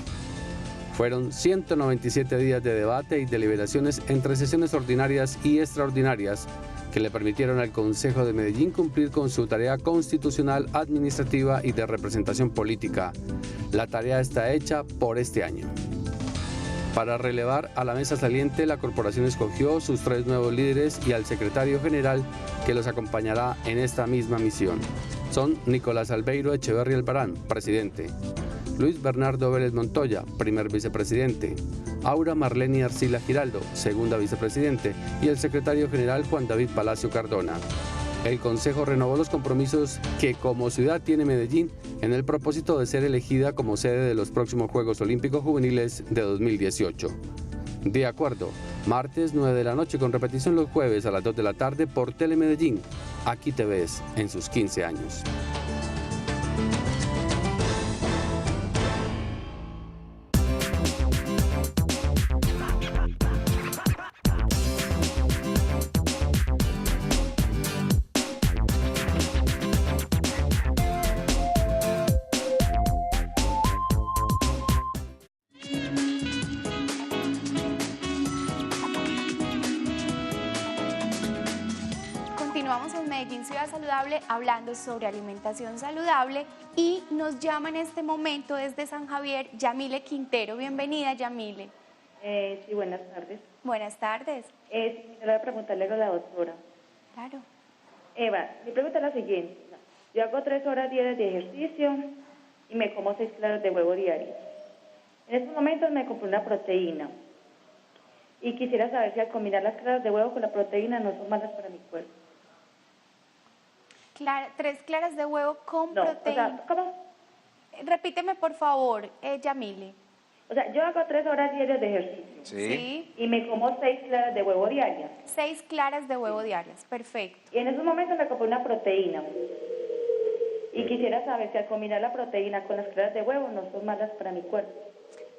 Fueron 197 días de debate y deliberaciones entre sesiones ordinarias y extraordinarias que le permitieron al Consejo de Medellín cumplir con su tarea constitucional, administrativa y de representación política. La tarea está hecha por este año. Para relevar a la mesa saliente, la corporación escogió sus 3 nuevos líderes y al secretario general que los acompañará en esta misma misión. Son Nicolás Albeiro Echeverri Albarán, presidente; Luis Bernardo Vélez Montoya, primer vicepresidente; Aura Marleni Arcila Giraldo, segunda vicepresidente; y el secretario general Juan David Palacio Cardona. El Consejo renovó los compromisos que como ciudad tiene Medellín en el propósito de ser elegida como sede de los próximos Juegos Olímpicos Juveniles de 2018. De Acuerdo, martes 9 de la noche con repetición los jueves a las 2 de la tarde por Telemedellín. Aquí te ves en sus 15 años. Continuamos en Medellín Ciudad Saludable hablando sobre alimentación saludable y nos llama en este momento desde San Javier Yamile Quintero. Bienvenida, Yamile. Sí, buenas tardes. Buenas tardes. Quisiera preguntarle a la doctora. Claro. Eva, mi pregunta es la siguiente. Yo hago 3 horas diarias de ejercicio y me como 6 claras de huevo diarios. En estos momentos me compré una proteína y quisiera saber si al combinar las claras de huevo con la proteína no son malas para mi cuerpo. 3 claras de huevo con proteína. O sea, ¿cómo? Repíteme, por favor, Yamile. O sea, yo hago 3 horas diarias de ejercicio. Sí. Y me como 6 claras de huevo diarias. 6 claras de huevo diarias, perfecto. Y en esos momentos me compré una proteína. Y quisiera saber si al combinar la proteína con las claras de huevo no son malas para mi cuerpo.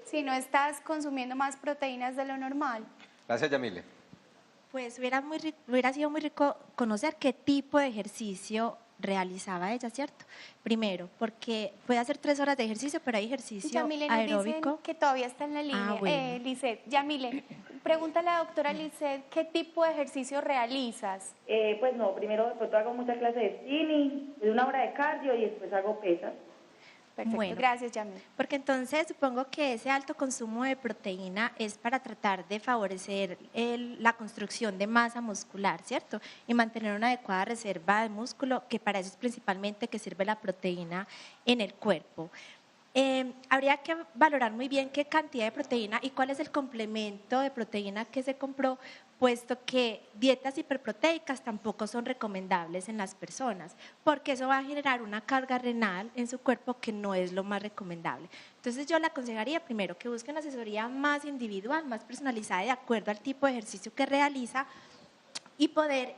Si no estás consumiendo más proteínas de lo normal. Gracias, Yamile. Pues hubiera sido muy rico conocer qué tipo de ejercicio realizaba ella, ¿cierto? Primero, porque puede hacer 3 horas de ejercicio, pero hay ejercicio Yamile, nos aeróbico. dicen que todavía está en la línea. Bueno. Lisset, Yamile, pregúntale a la doctora Lisset, ¿qué tipo de ejercicio realizas? Pues no, primero pues, hago muchas clases de spinning, 1 hora de cardio y después hago pesas. Perfecto, Bueno, gracias, Yamile. Porque entonces supongo que ese alto consumo de proteína es para tratar de favorecer la construcción de masa muscular, ¿cierto? Y mantener una adecuada reserva de músculo, que para eso es principalmente que sirve la proteína en el cuerpo. Habría que valorar muy bien qué cantidad de proteína y cuál es el complemento de proteína que se compró, puesto que dietas hiperproteicas tampoco son recomendables en las personas, porque eso va a generar una carga renal en su cuerpo que no es lo más recomendable. Entonces yo le aconsejaría primero que busque una asesoría más individual, más personalizada de acuerdo al tipo de ejercicio que realiza, y poder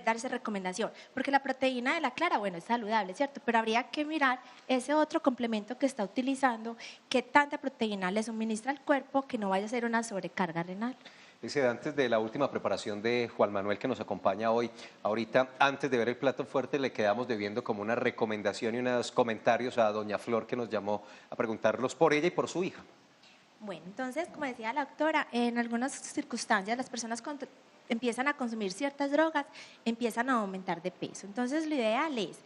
dar esa recomendación, porque la proteína de la clara, bueno, es saludable, ¿cierto? Pero habría que mirar ese otro complemento que está utilizando, qué tanta proteína le suministra al cuerpo, que no vaya a ser una sobrecarga renal. Dice, antes de la última preparación de Juan Manuel que nos acompaña hoy, ahorita antes de ver el plato fuerte le quedamos debiendo como una recomendación y unos comentarios a doña Flor que nos llamó a preguntarlos por ella y por su hija. Bueno, entonces, como decía la doctora, en algunas circunstancias las personas empiezan a consumir ciertas drogas, empiezan a aumentar de peso. Entonces, lo ideal es,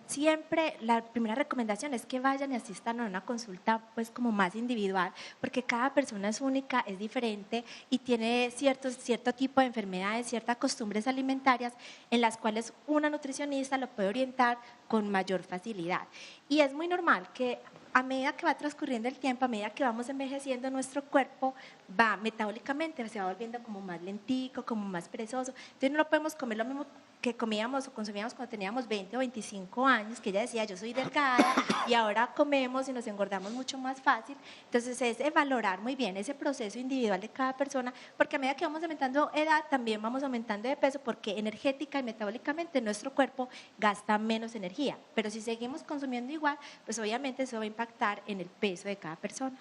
siempre la primera recomendación es que vayan y asistan a una consulta pues como más individual, porque cada persona es única, es diferente y tiene cierto tipo de enfermedades, ciertas costumbres alimentarias en las cuales una nutricionista lo puede orientar con mayor facilidad. Y es muy normal que a medida que va transcurriendo el tiempo, a medida que vamos envejeciendo, nuestro cuerpo va metabólicamente, se va volviendo como más lentico, como más perezoso. Entonces no podemos comer lo mismo que comíamos o consumíamos cuando teníamos 20 o 25 años, que ella decía, yo soy delgada, y ahora comemos y nos engordamos mucho más fácil. Entonces es valorar muy bien ese proceso individual de cada persona, porque a medida que vamos aumentando edad, también vamos aumentando de peso, porque energética y metabólicamente nuestro cuerpo gasta menos energía. Pero si seguimos consumiendo igual, pues obviamente eso va a impactar en el peso de cada persona.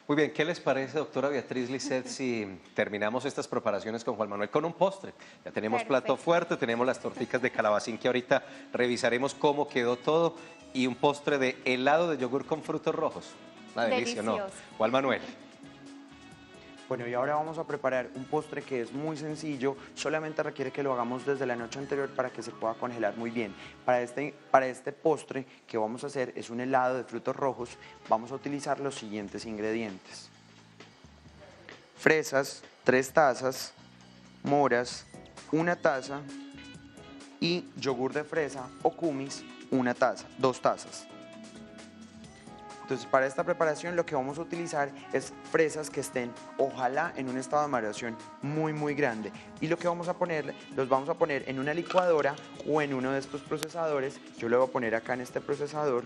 Muy bien, ¿qué les parece, doctora Beatriz Lisset, si terminamos estas preparaciones con Juan Manuel con un postre? Ya tenemos plato fuerte, tenemos las torticas de calabacín que ahorita revisaremos cómo quedó todo y un postre de helado de yogur con frutos rojos. Una delicia, ¿no? Juan Manuel. Bueno, y ahora vamos a preparar un postre que es muy sencillo, solamente requiere que lo hagamos desde la noche anterior para que se pueda congelar muy bien. Para este postre que vamos a hacer es un helado de frutos rojos, vamos a utilizar los siguientes ingredientes. Fresas, 3 tazas, moras, 1 taza y yogur de fresa o kumis, 1 taza, 2 tazas. Entonces, para esta preparación lo que vamos a utilizar es fresas que estén, ojalá, en un estado de maduración muy grande. Y lo que vamos a poner, los vamos a poner en una licuadora o en uno de estos procesadores. Yo lo voy a poner acá en este procesador.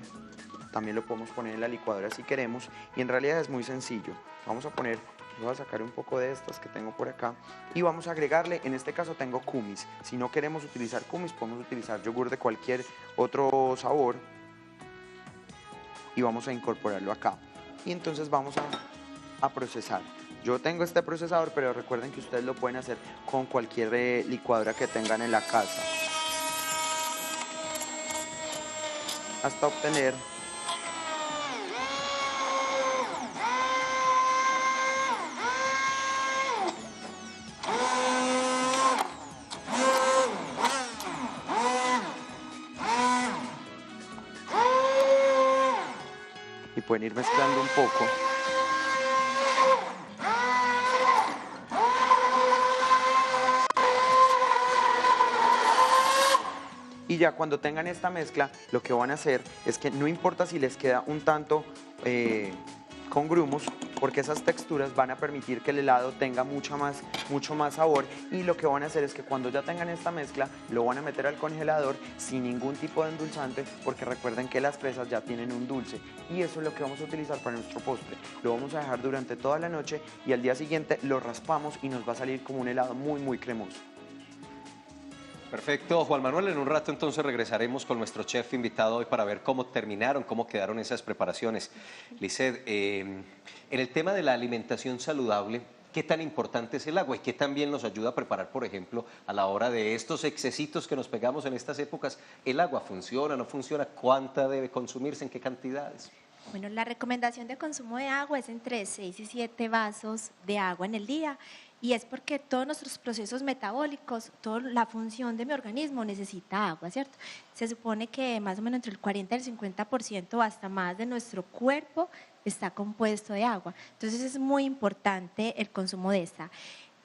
También lo podemos poner en la licuadora si queremos. Y en realidad es muy sencillo. Vamos a poner, voy a sacar un poco de estas que tengo por acá. Y vamos a agregarle, en este caso tengo kumis. Si no queremos utilizar kumis, podemos utilizar yogur de cualquier otro sabor. Y vamos a incorporarlo acá. Y entonces vamos a procesar. Yo tengo este procesador, pero recuerden que ustedes lo pueden hacer con cualquier licuadora que tengan en la casa. Hasta obtener y pueden ir mezclando un poco. Y ya cuando tengan esta mezcla, lo que van a hacer es que no importa si les queda un tanto con grumos, porque esas texturas van a permitir que el helado tenga mucho más sabor. Y lo que van a hacer es que cuando ya tengan esta mezcla, lo van a meter al congelador sin ningún tipo de endulzante, porque recuerden que las fresas ya tienen un dulce. Y eso es lo que vamos a utilizar para nuestro postre. Lo vamos a dejar durante toda la noche y al día siguiente lo raspamos y nos va a salir como un helado muy cremoso. Perfecto, Juan Manuel, en un rato entonces regresaremos con nuestro chef invitado hoy para ver cómo terminaron, cómo quedaron esas preparaciones. Lisset, en el tema de la alimentación saludable, ¿qué tan importante es el agua y qué también nos ayuda a preparar, por ejemplo, a la hora de estos excesitos que nos pegamos en estas épocas? ¿El agua funciona, no funciona? ¿Cuánta debe consumirse? ¿En qué cantidades? Bueno, la recomendación de consumo de agua es entre 6 y 7 vasos de agua en el día. Y es porque todos nuestros procesos metabólicos, toda la función de mi organismo necesita agua, ¿cierto? Se supone que más o menos entre el 40 y el 50% o hasta más de nuestro cuerpo está compuesto de agua. Entonces es muy importante el consumo de esta.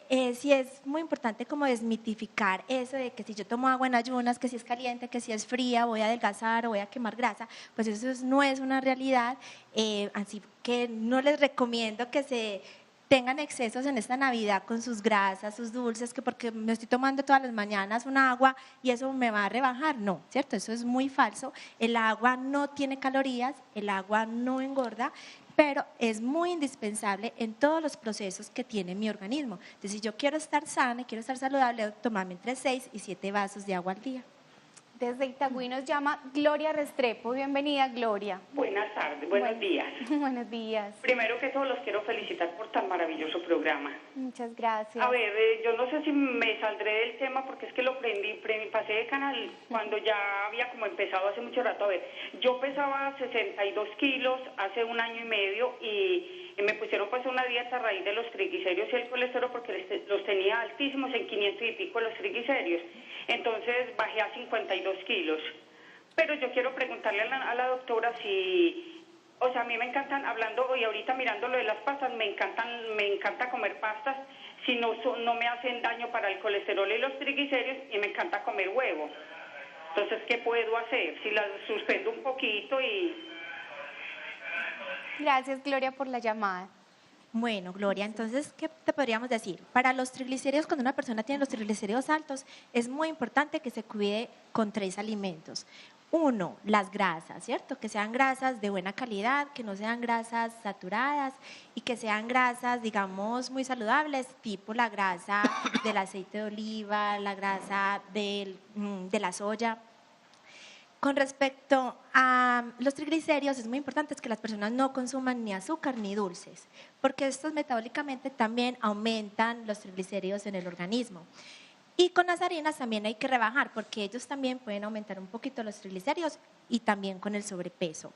Sí es muy importante como desmitificar eso de que si yo tomo agua en ayunas, que si es caliente, que si es fría, voy a adelgazar o voy a quemar grasa, pues eso no es una realidad, así que no les recomiendo que se tengan excesos en esta Navidad con sus grasas, sus dulces, que porque me estoy tomando todas las mañanas un agua y eso me va a rebajar. No, ¿cierto? Eso es muy falso. El agua no tiene calorías, el agua no engorda, pero es muy indispensable en todos los procesos que tiene mi organismo. Entonces, si yo quiero estar sana, quiero estar saludable, debo tomarme entre 6 y 7 vasos de agua al día. Desde Itagüí nos llama Gloria Restrepo. Bienvenida, Gloria. Buenas tardes, buenos días. Buenos días. Primero que todo los quiero felicitar por tan maravilloso programa. Muchas gracias. A ver, yo no sé si me saldré del tema porque es que lo pasé de canal cuando ya había como empezado hace mucho rato. A ver, yo pesaba 62 kilos hace 1 año y medio y me pusieron pues una dieta a raíz de los triglicéridos y el colesterol porque los tenía altísimos en 500 y pico los triglicéridos. Entonces bajé a 52 kilos. Pero yo quiero preguntarle a la doctora si, o sea, a mí me encantan, hablando y ahorita mirando lo de las pastas, me encanta comer pastas si no me hacen daño para el colesterol y los triglicéridos, y me encanta comer huevo. Entonces, ¿qué puedo hacer? Si las suspendo un poquito y... Gracias, Gloria, por la llamada. Bueno, Gloria, entonces, ¿qué te podríamos decir? Para los triglicéridos, cuando una persona tiene los triglicéridos altos, es muy importante que se cuide con 3 alimentos. 1, las grasas, ¿cierto? Que sean grasas de buena calidad, que no sean grasas saturadas y que sean grasas, digamos, muy saludables, tipo la grasa del aceite de oliva, la grasa de la soya. Con respecto a los triglicéridos, es muy importante que las personas no consuman ni azúcar ni dulces, porque estos metabólicamente también aumentan los triglicéridos en el organismo. Y con las harinas también hay que rebajar, porque ellos también pueden aumentar un poquito los triglicéridos y también con el sobrepeso.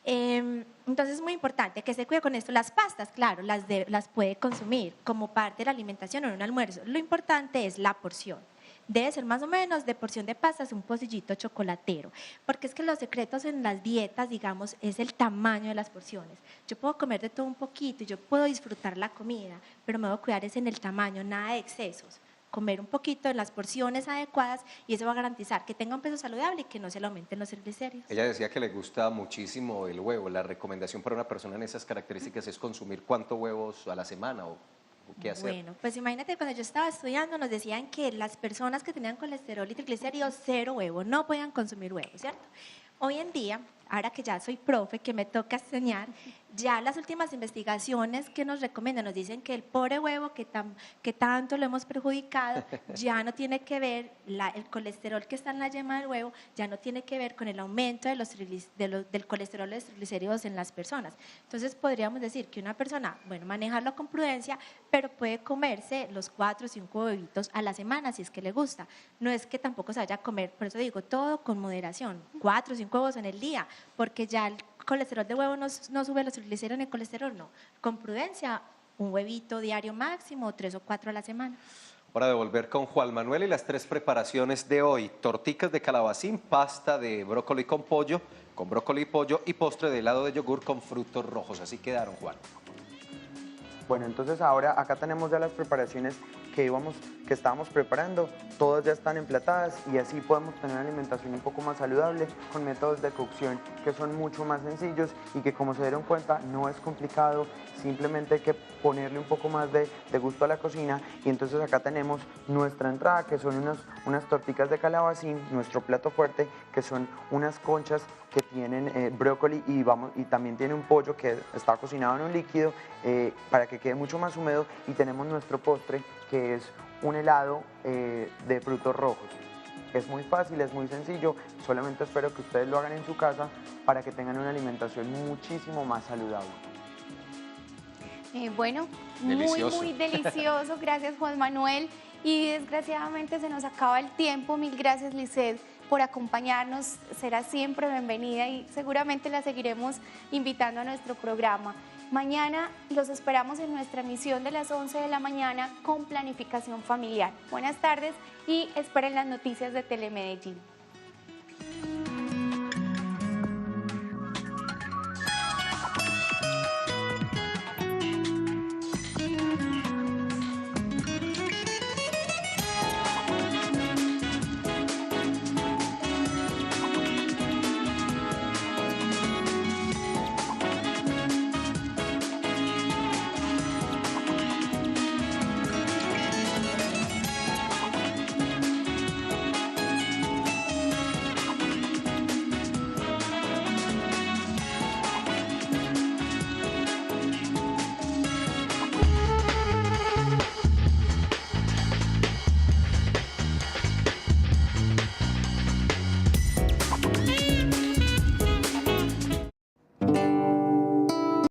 Entonces es muy importante que se cuide con esto. Las pastas, claro, las puede consumir como parte de la alimentación o en un almuerzo. Lo importante es la porción. Debe ser más o menos de porción de pastas un pocillito chocolatero, porque es que los secretos en las dietas, digamos, es el tamaño de las porciones. Yo puedo comer de todo un poquito y yo puedo disfrutar la comida, pero me debo cuidar es en el tamaño, nada de excesos. Comer un poquito en las porciones adecuadas y eso va a garantizar que tenga un peso saludable y que no se le aumenten los triglicéridos. Ella decía que le gusta muchísimo el huevo. La recomendación para una persona en esas características es consumir ¿cuántos huevos a la semana o qué hacer? Bueno, pues imagínate, cuando yo estaba estudiando nos decían que las personas que tenían colesterol y triglicéridos, 0 huevo, no podían consumir huevo, ¿cierto? Hoy en día, ahora que ya soy profe, que me toca enseñar, ya las últimas investigaciones que nos recomiendan, nos dicen que el pobre huevo que tanto lo hemos perjudicado, ya no tiene que ver, el colesterol que está en la yema del huevo, ya no tiene que ver con el aumento del colesterol de los triglicéridos en las personas. Entonces podríamos decir que una persona, bueno, manejarlo con prudencia, pero puede comerse los 4 o 5 huevitos a la semana si es que le gusta. No es que tampoco se vaya a comer, por eso digo, todo con moderación, 4 o 5 huevos en el día, porque ya el colesterol de huevo no sube los triglicéridos ni el colesterol, no. Con prudencia, un huevito diario máximo, 3 o 4 a la semana. Hora de volver con Juan Manuel y las 3 preparaciones de hoy. Torticas de calabacín, pasta de brócoli con brócoli y pollo y postre de helado de yogur con frutos rojos. Así quedaron, Juan. Bueno, entonces ahora acá tenemos ya las preparaciones que estábamos preparando, todas ya están emplatadas y así podemos tener una alimentación un poco más saludable con métodos de cocción que son mucho más sencillos y que, como se dieron cuenta, no es complicado, simplemente hay que ponerle un poco más de gusto a la cocina. Y entonces acá tenemos nuestra entrada, que son unas torticas de calabacín, nuestro plato fuerte, que son unas conchas que tienen brócoli y también tiene un pollo que está cocinado en un líquido para que quede mucho más húmedo, y tenemos nuestro postre, que es un helado de frutos rojos. Es muy fácil, es muy sencillo, solamente espero que ustedes lo hagan en su casa para que tengan una alimentación muchísimo más saludable. Bueno, delicioso. muy delicioso, gracias Juan Manuel, y desgraciadamente se nos acaba el tiempo. Mil gracias, Lisset, por acompañarnos, será siempre bienvenida y seguramente la seguiremos invitando a nuestro programa. Mañana los esperamos en nuestra emisión de las 11 de la mañana con planificación familiar. Buenas tardes y esperen las noticias de Telemedellín.